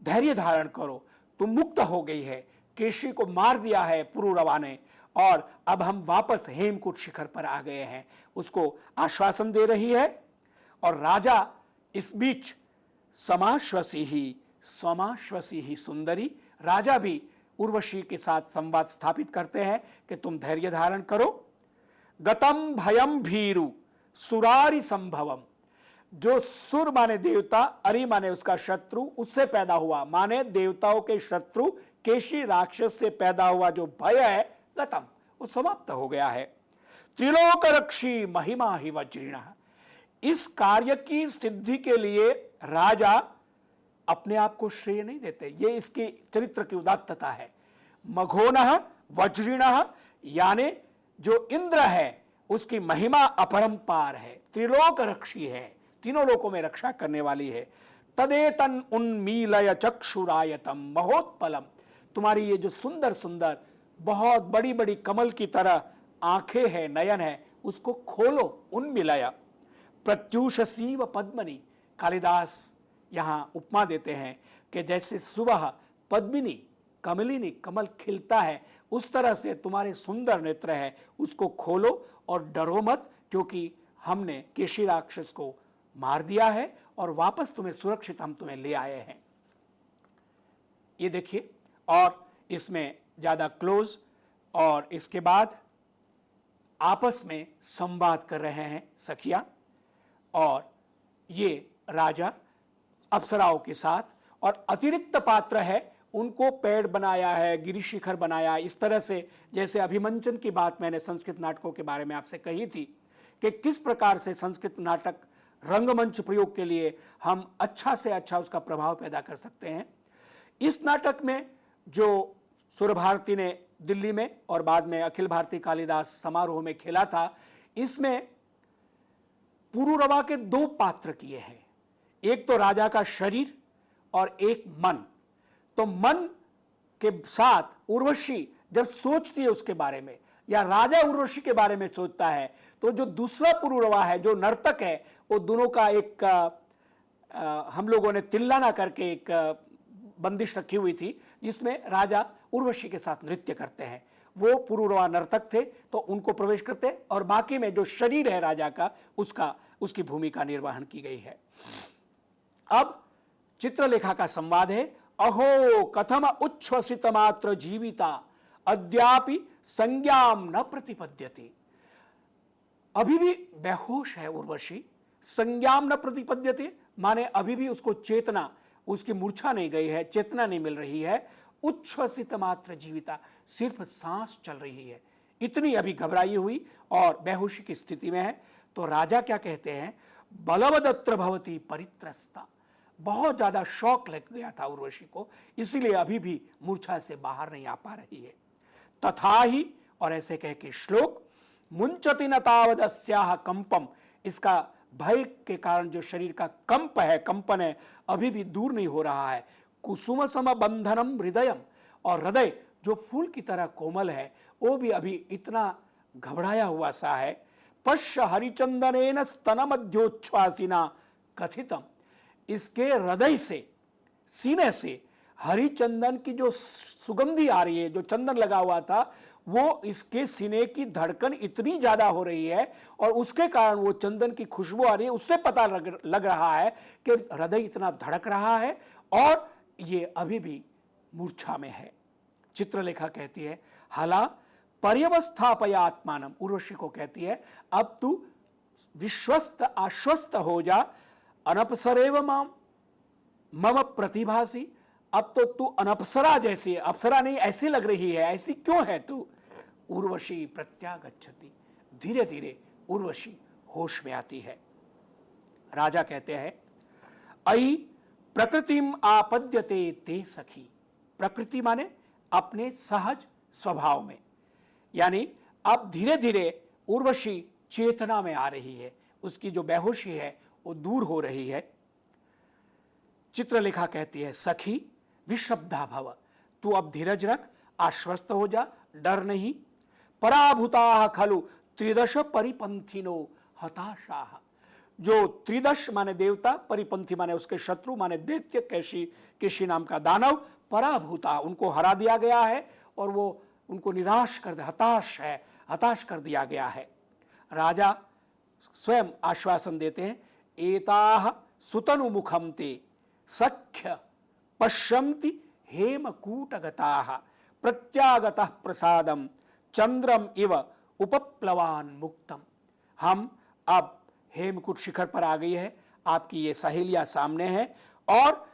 धैर्य धारण करो, तुम मुक्त हो गई है, केशी को मार दिया है पुरुरवा ने और अब हम वापस हेमकूट शिखर पर आ गए हैं, उसको आश्वासन दे रही है। और राजा इस बीच समाश्वसी ही सुंदरी, राजा भी उर्वशी के साथ संवाद स्थापित करते हैं कि तुम धैर्य धारण करो। गतम भयम भीरु सुरारि संभवम, जो सुर माने देवता, अरि माने उसका शत्रु, उससे पैदा हुआ, माने देवताओं के शत्रु केशी राक्षस से पैदा हुआ जो भय है, गतम, वो समाप्त हो गया है। त्रिलोक रक्षी महिमा ही वज्रिणः, इस कार्य की सिद्धि के लिए राजा अपने आप को श्रेय नहीं देते, ये इसके चरित्र की उदात्तता है। मघोनः वज्रिणः, यानी जो इंद्र है उसकी महिमा अपरंपार है, त्रिलोक रक्षी है, तीनों लोकों में रक्षा करने वाली है। तदेतन उन्मीलय चक्षुरायतम महोत्पलम, तुम्हारी ये जो सुंदर सुंदर बहुत बड़ी बड़ी कमल की तरह आंखें हैं, नयन है, उसको खोलो, उन्मीलय। प्रत्यूषसीव पद्मनी, कालिदास यहां उपमा देते हैं कि जैसे सुबह पद्मिनी कमलिनी कमल खिलता है, उस तरह से तुम्हारे सुंदर नेत्र है, उसको खोलो और डरो मत, क्योंकि हमने केशी राक्षस को मार दिया है और वापस तुम्हें सुरक्षित हम तुम्हें ले आए हैं। ये देखिए, और इसमें ज्यादा क्लोज, और इसके बाद आपस में संवाद कर रहे हैं सखिया, और ये राजा अप्सराओं के साथ, और अतिरिक्त पात्र है, उनको पेड़ बनाया है, गिरिशिखर बनाया, इस तरह से जैसे अभिमंचन की बात मैंने संस्कृत नाटकों के बारे में आपसे कही थी कि किस प्रकार से संस्कृत नाटक रंगमंच प्रयोग के लिए हम अच्छा से अच्छा उसका प्रभाव पैदा कर सकते हैं। इस नाटक में जो सुरभारती ने दिल्ली में और बाद में अखिल भारतीय कालिदास समारोह में खेला था, इसमें पुरूरवा के दो पात्र किए हैं, एक तो राजा का शरीर और एक मन। तो मन के साथ उर्वशी जब सोचती है उसके बारे में, या राजा उर्वशी के बारे में सोचता है, तो जो दूसरा पुरूरवा है, जो नर्तक है, वो दोनों का एक हम लोगों ने तिल्लाना करके एक बंदिश रखी हुई थी, जिसमें राजा उर्वशी के साथ नृत्य करते हैं। वो पुरूरवा नर्तक थे, तो उनको प्रवेश करते, और बाकी में जो शरीर है राजा का, उसकी भूमिका निर्वहन की गई है। अब चित्रलेखा का संवाद है। अहो कथम उच्छ्वसित मात्र जीविता अद्यापि संज्ञाम न प्रतिपद्यते। अभी भी बेहोश है उर्वशी, संज्ञाम न प्रतिपद्यते माने अभी भी उसको चेतना, उसकी मूर्छा नहीं गई है, चेतना नहीं मिल रही है। उच्छ्वसित मात्र जीविता, सिर्फ सांस चल रही है, इतनी अभी घबराई हुई और बेहोशी की स्थिति में है। तो राजा क्या कहते हैं, बलवदत्र भवती परित्रस्ता, बहुत ज्यादा शौक लग गया था उर्वशी को, इसीलिए अभी भी मूर्छा से बाहर नहीं आ पा रही है। तथा ही, और ऐसे कह के श्लोक, मुंचति न तावदस्याह कंपम, इसका भय के कारण जो शरीर का कंप है, कंपन है, अभी भी दूर नहीं हो रहा है। कुसुम सम बंधनम हृदयम, और हृदय जो फूल की तरह कोमल है, वो भी अभी इतना घबराया हुआ सा है। पश्य हरिचंदनेन स्तन मध्योच्छ्वासिना कथितम, इसके हृदय से, सीने से हरिचंदन की जो सुगंधी आ रही है, जो चंदन लगा हुआ था, वो इसके सीने की धड़कन इतनी ज्यादा हो रही है, और उसके कारण वो चंदन की खुशबू आ रही है, उससे पता लग रहा है कि हृदय इतना धड़क रहा है और ये अभी भी मूर्छा में है। चित्रलेखा कहती है, हला पर्यवस्थापया आत्मानम, उर्वशी को कहती है, अब तू विश्वस्त आश्वस्त हो जा, अनपसरेव माम मम प्रतिभासी, अब तो तू अनपसरा जैसी, अप्सरा नहीं ऐसी लग रही है, ऐसी क्यों है तू। उर्वशी प्रत्यागच्छति, धीरे धीरे उर्वशी होश में आती है। राजा कहते हैं, अयि प्रकृतिम आपद्यते ते सखी, प्रकृति माने अपने सहज स्वभाव में, यानी अब धीरे धीरे उर्वशी चेतना में आ रही है, उसकी जो बेहोशी है वो दूर हो रही है। चित्रलेखा कहती है, सखी विश्रब्धा भव, तू अब धीरज रख, आश्वस्त हो जा, डर नहीं। पराभूता खलु त्रिदश परिपंथिनो हताशाह, जो त्रिदश माने देवता, परिपंथी माने उसके शत्रु माने दैत्य, केशी नाम का दानव, पराभूता उनको हरा दिया गया है, और वो उनको निराश कर दे, हताश कर दिया गया है। राजा स्वयं आश्वासन देते हैं, एताह सुतनुमुखम ते सख्य पश्यन्ति हेमकूटगताः प्रत्यागतः प्रसादम चंद्रम इव उपप्लवान मुक्तम। हम अब हेमकूट शिखर पर आ गई है, आपकी ये सहेलियां सामने हैं, और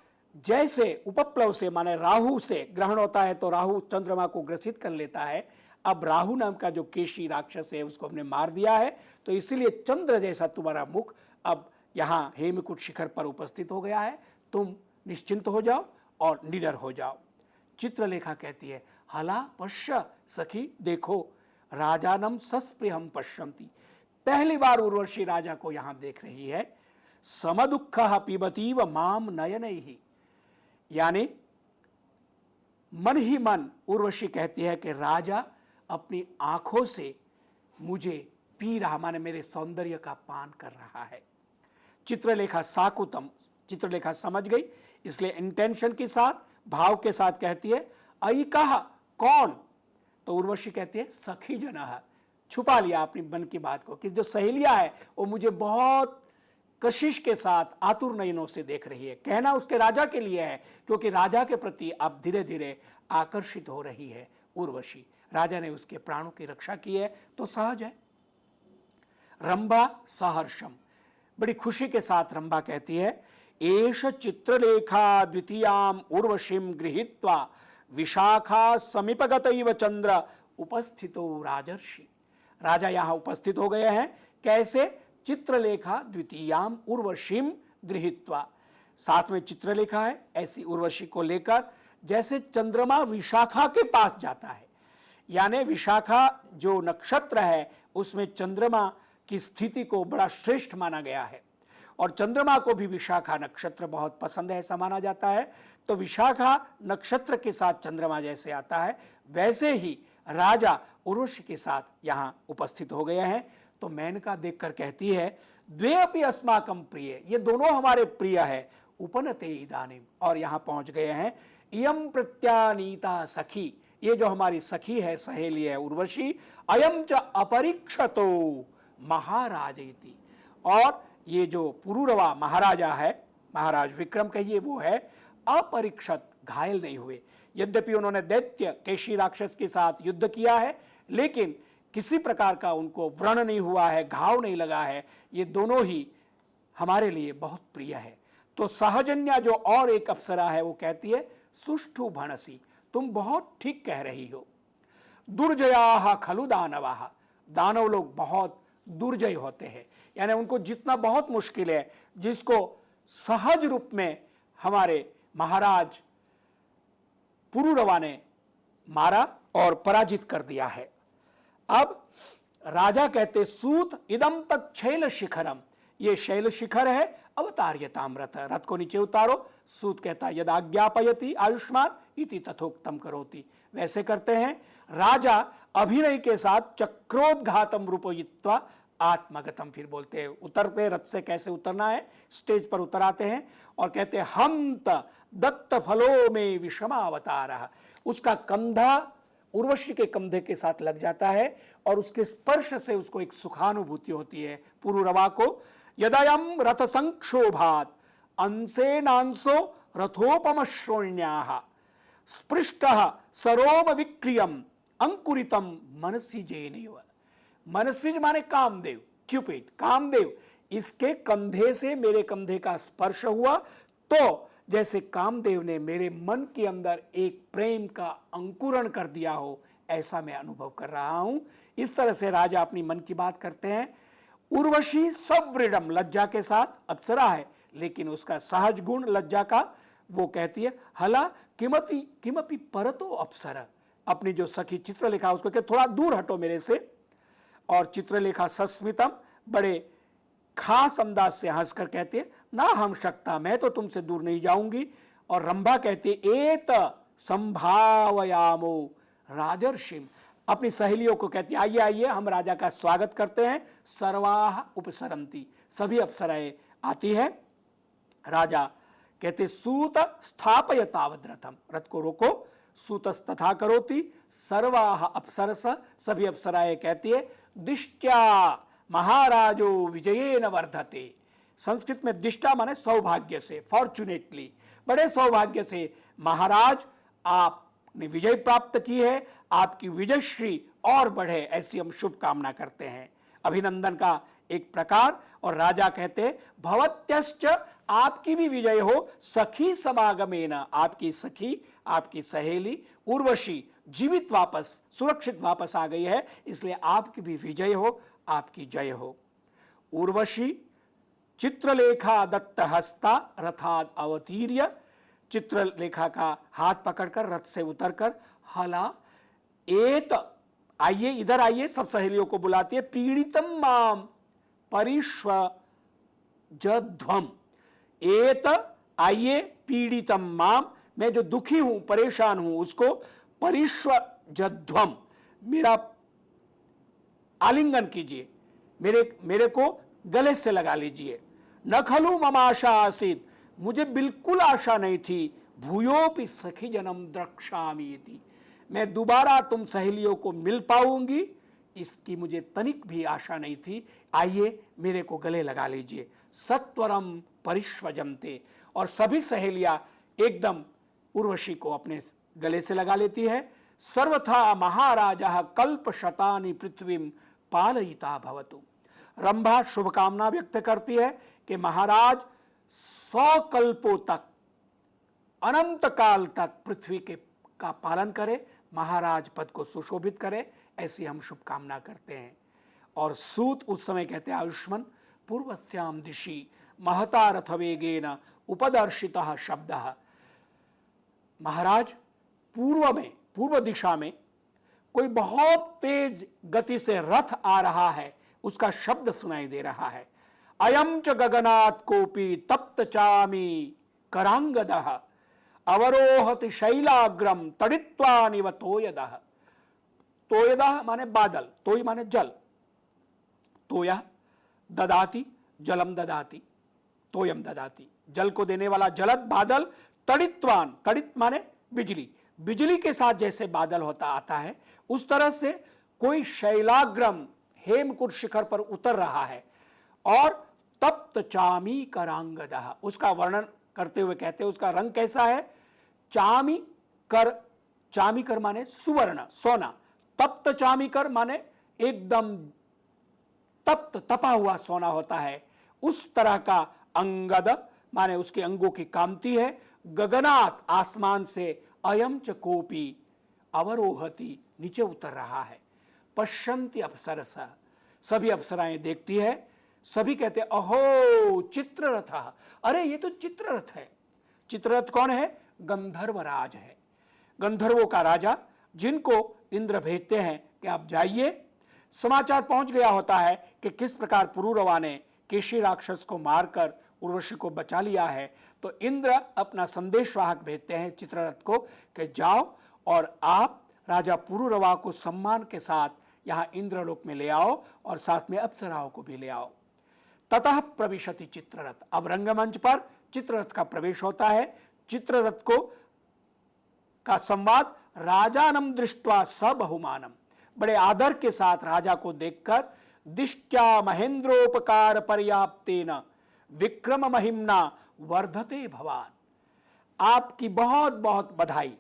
जैसे उपप्लव से माने राहु से ग्रहण होता है तो राहु चंद्रमा को ग्रसित कर लेता है, अब राहु नाम का जो केशी राक्षस है उसको हमने मार दिया है, तो इसीलिए चंद्र जैसा तुम्हारा मुख अब यहाँ हेमकूट शिखर पर उपस्थित हो गया है, तुम निश्चिंत हो जाओ और निडर हो जाओ। चित्रलेखा कहती है, हला पश्य सखी, देखो राजानम सस्पृहम पश्यन्ति, पहली बार उर्वशी राजा को यहां देख रही है। समदुःख पिबतीव माम नयनैहि, यानी मन ही मन उर्वशी कहती है कि राजा अपनी आंखों से मुझे पी रहा, माने मेरे सौंदर्य का पान कर रहा है। चित्रलेखा साकुतम, चित्रलेखा समझ गई, इसलिए इंटेंशन के साथ, भाव के साथ कहती है अई कहा, कौन? तो उर्वशी कहती है सखी जना, छुपा लिया अपनी मन की बात को कि जो सहेलियां है वो मुझे बहुत कशिश के साथ आतुर नयनों से देख रही है। कहना उसके राजा के लिए है, क्योंकि राजा के प्रति अब धीरे धीरे आकर्षित हो रही है उर्वशी। राजा ने उसके प्राणों की रक्षा की है तो सहज है। रंभा सहर्षम, बड़ी खुशी के साथ रंभा कहती है एष चित्रलेखा द्वितीयाम उर्वशीम गृहीत्वा विशाखा समीपगतैव चंद्र उपस्थितो राजर्षि। राजा यहां उपस्थित हो गए हैं। कैसे? चित्रलेखा द्वितीयाम उर्वशीम गृहीत्वा, साथ में चित्रलेखा है, ऐसी उर्वशी को लेकर जैसे चंद्रमा विशाखा के पास जाता है, यानी विशाखा जो नक्षत्र है उसमें चंद्रमा की स्थिति को बड़ा श्रेष्ठ माना गया है और चंद्रमा को भी विशाखा नक्षत्र बहुत पसंद है ऐसा माना जाता है। तो विशाखा नक्षत्र के साथ चंद्रमा जैसे आता है, वैसे ही राजा उर्वशी के साथ यहां उपस्थित हो गए हैं। तो मेनका देखकर कहती है द्वे अपि अस्माकं प्रिय, ये दोनों हमारे प्रिय है। उपनते इदानीम, और यहां पहुंच गए हैं। इयम प्रत्यानीता सखी, ये जो हमारी सखी है, सहेली है उर्वशी, अयम च अपरीक्षतो महाराज इति, और ये जो पुरुरवा महाराजा है, महाराज विक्रम कहिए, वो है अपरीक्षत, घायल नहीं हुए। यद्यपि उन्होंने दैत्य केशी राक्षस के साथ युद्ध किया है, लेकिन किसी प्रकार का उनको व्रण नहीं हुआ है, घाव नहीं लगा है। ये दोनों ही हमारे लिए बहुत प्रिय है। तो सहजन्या जो और एक अप्सरा है वो कहती है सुष्ठु भणसी, तुम बहुत ठीक कह रही हो। दुर्जया खलु दानवाह, दानव लोग बहुत दुर्जय होते हैं, यानी उनको जितना बहुत मुश्किल है, जिसको सहज रूप में हमारे महाराज पुरुरवा ने मारा और पराजित कर दिया है। अब राजा कहते सूत इदम तत् शैल शिखरम, ये शैल शिखर है, अवतार्यताम रथ, रथ को नीचे उतारो। सूत कहता यदाज्ञापयति आयुष्मान इति तथोक्तम करोति, वैसे करते हैं। राजा अभिनय के साथ चक्रोद्घातम रूपयित्वा आत्मगतम, फिर बोलते हैं उतरते रथ से, कैसे उतरना है, स्टेज पर उतर आते हैं और कहते हैं हंत दत्त फलो में विषमावतार, उसका कंधा उर्वशी के कंधे के साथ लग जाता है और उसके स्पर्श से उसको एक सुखानुभूति होती है पुरुरवा को। यदयम रथ संक्षोभात अंसेनांसो रथोपम श्रोण्याः स्पृष्टः सरोम विक्रियम अंकुरितम मनसिजेनैव, मनसिज माने कामदेव, क्यूपिड, कामदेव, इसके कंधे से मेरे कंधे का स्पर्श हुआ तो जैसे कामदेव ने मेरे मन के अंदर एक प्रेम का अंकुरण कर दिया हो, ऐसा मैं अनुभव कर रहा हूं। इस तरह से राजा अपनी मन की बात करते हैं। उर्वशी सव्रीडम, लज्जा के साथ, अप्सरा है लेकिन उसका सहज गुण लज्जा का, वो कहती है हला किमपि किमपि परतो अप्सरा, अपनी जो सखी चित्रलेखा उसको कहते थोड़ा दूर हटो मेरे से। और चित्रलेखा सस्मितम, बड़े खास अंदाज से हंसकर कहती है ना हम शक्ता, मैं तो तुमसे दूर नहीं जाऊंगी। और रंभा कहती है एत संभावयामो राजर्षिम, अपनी सहेलियों को कहती है आइए आइए हम राजा का स्वागत करते हैं। सर्वाह उपसरंती, सभी अप्सराएं आती है। राजा कहते सूत स्थापय तावद रथम, रथ को रोको। सूतस्तथा करोति सर्वाह अप्सरस, सभी अप्सराएं कहती है दिष्ट्या महाराजो विजयेन वर्धते, संस्कृत में दिष्टा माने सौभाग्य से, फॉर्चुनेटली, बड़े सौभाग्य से महाराज आपने विजय प्राप्त की है, आपकी विजयश्री और बढ़े, ऐसी हम शुभकामना करते हैं। अभिनंदन का एक प्रकार। और राजा कहते भवत्यश्च, आपकी भी विजय हो, सखी समागमेन, आपकी सखी, आपकी सहेली उर्वशी जीवित वापस, सुरक्षित वापस आ गई है, इसलिए आपकी भी विजय हो, आपकी जय हो। उर्वशी चित्रलेखा दत्त हस्ता रथाद अवतीर्य, चित्रलेखा का हाथ पकड़कर रथ से उतरकर हला एत, आइए इधर आइए, सब सहेलियों को बुलाती है। पीड़ितम माम परिष्वजध्वम, एत आइए, पीड़ितम माम, मैं जो दुखी हूं, परेशान हूं, उसको परिष्वजध्वम, मेरा आलिंगन कीजिए, मेरे को गले से लगा लीजिए। न खलु ममाशा आसीत, मुझे बिल्कुल आशा नहीं थी, भूयोपि सखी जन्म द्रक्ष्यामि, मैं दोबारा तुम सहेलियों को मिल पाऊंगी इसकी मुझे तनिक भी आशा नहीं थी। आइए मेरे को गले लगा लीजिए। सत्वरम परिष्वजन्ते, और सभी सहेलियां एकदम उर्वशी को अपने गले से लगा लेती है। सर्वथा महाराजा कल्प शतानि पृथ्वीम पालयिता भवतु। रंभा शुभकामना व्यक्त करती है कि महाराज 100 कल्पों तक, अनंत काल तक पृथ्वी के का पालन करे, महाराज पद को सुशोभित करे, ऐसी हम शुभकामना करते हैं। और सूत उस समय कहते हैं आयुष्मन पूर्वस्याम दिशि महता रथ वेगेन उपदर्शितः शब्दः। महाराज पूर्व में, पूर्व दिशा में कोई बहुत तेज गति से रथ आ रहा है, उसका शब्द सुनाई दे रहा है। अयम च गगनात् कोपी तप्त चामी करांगदः अवरोहति शैलाग्रम तड़ित्वानिव तोयदः। तोयदः माने बादल, तोय माने जल, तोया ददाति जलम ददाति, तोयम ददाति, जल को देने वाला जलद बादल। तड़ित्वान, तड़ित माने बिजली, बिजली के साथ जैसे बादल होता आता है उस तरह से कोई शैलाग्रम हेमकुट शिखर पर उतर रहा है। और तप्त चामी करांगदः, उसका वर्णन करते हुए कहते हैं उसका रंग कैसा है। चामी कर, चामी कर माने सुवर्ण सोना, तप्त चामी कर माने एकदम तप्त तपा हुआ सोना होता है, उस तरह का। अंगद माने उसके अंगों की कांति है। गगनात आसमान से, अयम च कोपी अवरोहति नीचे उतर रहा है। पश्यन्ति अप्सरसा, सभी अप्सराएं देखती है। सभी कहते अहो चित्ररथ, अरे ये तो चित्ररथ है। चित्ररथ कौन है? गंधर्वराज है, गंधर्वों का राजा, जिनको इंद्र भेजते हैं कि आप जाइए। समाचार पहुंच गया होता है कि किस प्रकार पुरूरवा ने केशी राक्षस को मारकर उर्वशी को बचा लिया है। तो इंद्र अपना संदेशवाहक भेजते हैं चित्ररथ को कि जाओ और आप राजा पुरूरवा को सम्मान के साथ यहाँ इंद्रलोक में ले आओ और साथ में अप्सराओं को भी ले आओ। ततः प्रविशति चित्ररथ, अब रंगमंच पर चित्ररथ का प्रवेश होता है। चित्ररथ को का संवाद राजानम दृष्ट्वा सबहुमानम, बड़े आदर के साथ राजा को देखकर, दिष्ट्या महेंद्रोपकार पर्याप्तेन विक्रम महिम्ना वर्धते भवान, आपकी बहुत बहुत बधाई,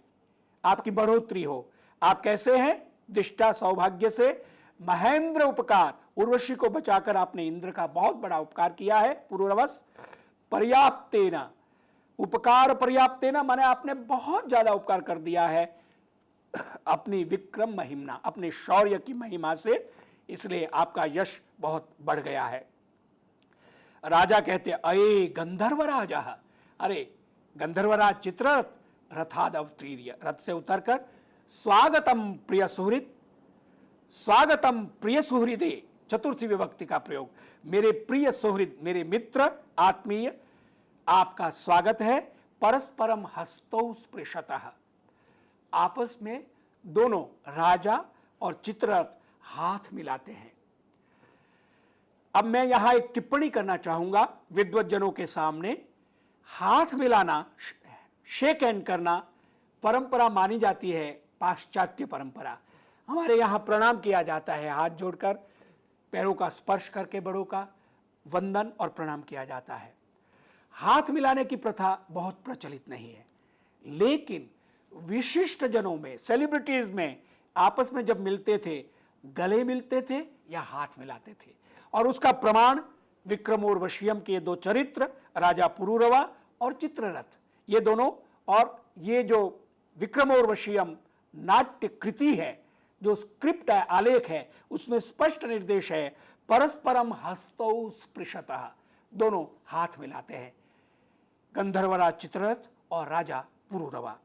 आपकी बढ़ोतरी हो। आप कैसे हैं? दिष्टा सौभाग्य से, महेंद्र उपकार, उर्वशी को बचाकर आपने इंद्र का बहुत बड़ा उपकार किया है पुरूरवस। पर्याप्तेन, उपकार पर्याप्तेन माने आपने बहुत ज्यादा उपकार कर दिया है अपनी विक्रम महिमा, अपने शौर्य की महिमा से, इसलिए आपका यश बहुत बढ़ गया है। राजा कहते अये गंधर्व राजा, अरे गंधर्वराज चित्ररथ रथाद अवतीर्य, रथ से उतरकर स्वागतम प्रिय सुहृद, स्वागतम प्रिय सुहृदे, चतुर्थी विभक्ति का प्रयोग, मेरे प्रिय सुहृद, मेरे मित्र आत्मीय, आपका स्वागत है। परस्परम हस्तौ स्पृशतः, आपस में दोनों राजा और चित्ररथ हाथ मिलाते हैं। अब मैं यहां एक टिप्पणी करना चाहूंगा विद्वज्जनों के सामने। हाथ मिलाना, शेक हैंड करना परंपरा मानी जाती है, पाश्चात्य परंपरा। हमारे यहां प्रणाम किया जाता है, हाथ जोड़कर पैरों का स्पर्श करके बड़ों का वंदन और प्रणाम किया जाता है। हाथ मिलाने की प्रथा बहुत प्रचलित नहीं है, लेकिन विशिष्ट जनों में, सेलिब्रिटीज में आपस में जब मिलते थे, गले मिलते थे या हाथ मिलाते थे। और उसका प्रमाण विक्रम और वशियम के दो चरित्र, राजा पुरूरवा और चित्ररथ, ये दोनों, और ये जो विक्रम और वशियम नाट्य कृति है, जो स्क्रिप्ट है, आलेख है, उसमें स्पष्ट निर्देश है परस्परम हस्तौ स्पृशतः, दोनों हाथ मिलाते हैं, गंधर्वराज चित्ररथ और राजा पुरूरवा।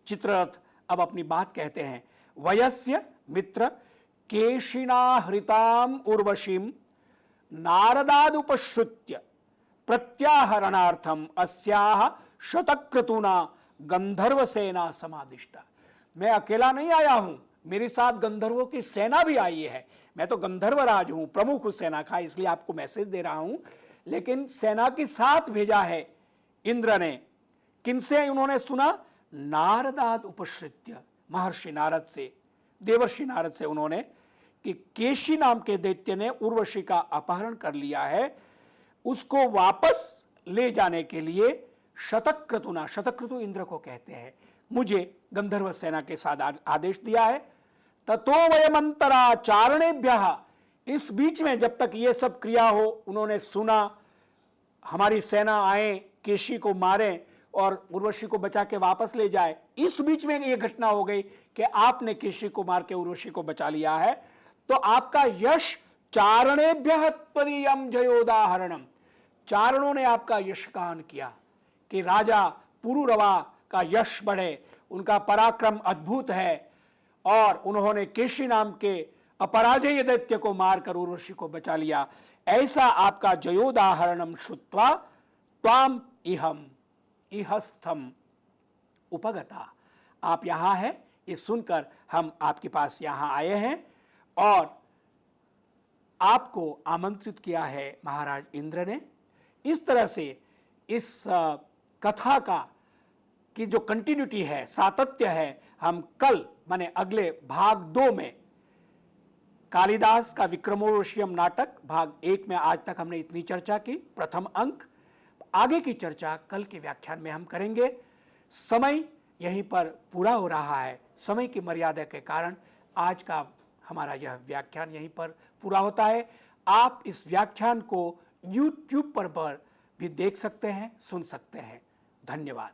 चित्ररथ अब अपनी बात कहते हैं। वयस्य मित्र केशिना हृताम उर्वशीम नारदादुपश्रुत्य प्रत्याहरणार्थम अस्याह शतक्रतुना गंधर्व सेना समादिष्टा। मैं अकेला नहीं आया हूं, मेरे साथ गंधर्वों की सेना भी आई है। मैं तो गंधर्वराज हूं, प्रमुख उस सेना का, इसलिए आपको मैसेज दे रहा हूं। लेकिन सेना के साथ भेजा है इंद्र ने। किनसे उन्होंने सुना? नारदाद उपश्रित्य, महर्षि नारद से, देवर्षि नारद से उन्होंने, कि केशी नाम के दैत्य ने उर्वशी का अपहरण कर लिया है, उसको वापस ले जाने के लिए शतक्रतुना, शतक्रतु इंद्र को कहते हैं, मुझे गंधर्व सेना के साथ आदेश दिया है। ततो वयमंतरा चारणेभ्यः, इस बीच में जब तक ये सब क्रिया हो, उन्होंने सुना हमारी सेना आए, केशी को मारे और उर्वशी को बचा के वापस ले जाए, इस बीच में ये घटना हो गई कि आपने केशी को मार के उर्वशी को बचा लिया है, तो आपका यश चारणेभ्यः त्वदीयं जयोदाहरणम, चारणों ने आपका यशगान किया कि राजा पुरुरवा का यश बढ़े, उनका पराक्रम अद्भुत है, और उन्होंने केशी नाम के अपराजेय दैत्य को मारकर उर्वशी को बचा लिया। ऐसा आपका जयोदाहरणम श्रुत्वा त्वाम इहम इहस्थम उपगता, आप यहां हैं, ये सुनकर हम आपके पास यहां आए हैं और आपको आमंत्रित किया है महाराज इंद्र ने। इस तरह से इस कथा का की जो कंटिन्यूटी है, सातत्य है, हम कल माने अगले भाग 2 में कालिदास का विक्रमोर्वशीयम नाटक भाग 1 में आज तक हमने इतनी चर्चा की, प्रथम अंक। आगे की चर्चा कल के व्याख्यान में हम करेंगे। समय यहीं पर पूरा हो रहा है, समय की मर्यादा के कारण आज का हमारा यह व्याख्यान यहीं पर पूरा होता है। आप इस व्याख्यान को YouTube पर भी देख सकते हैं, सुन सकते हैं। धन्यवाद।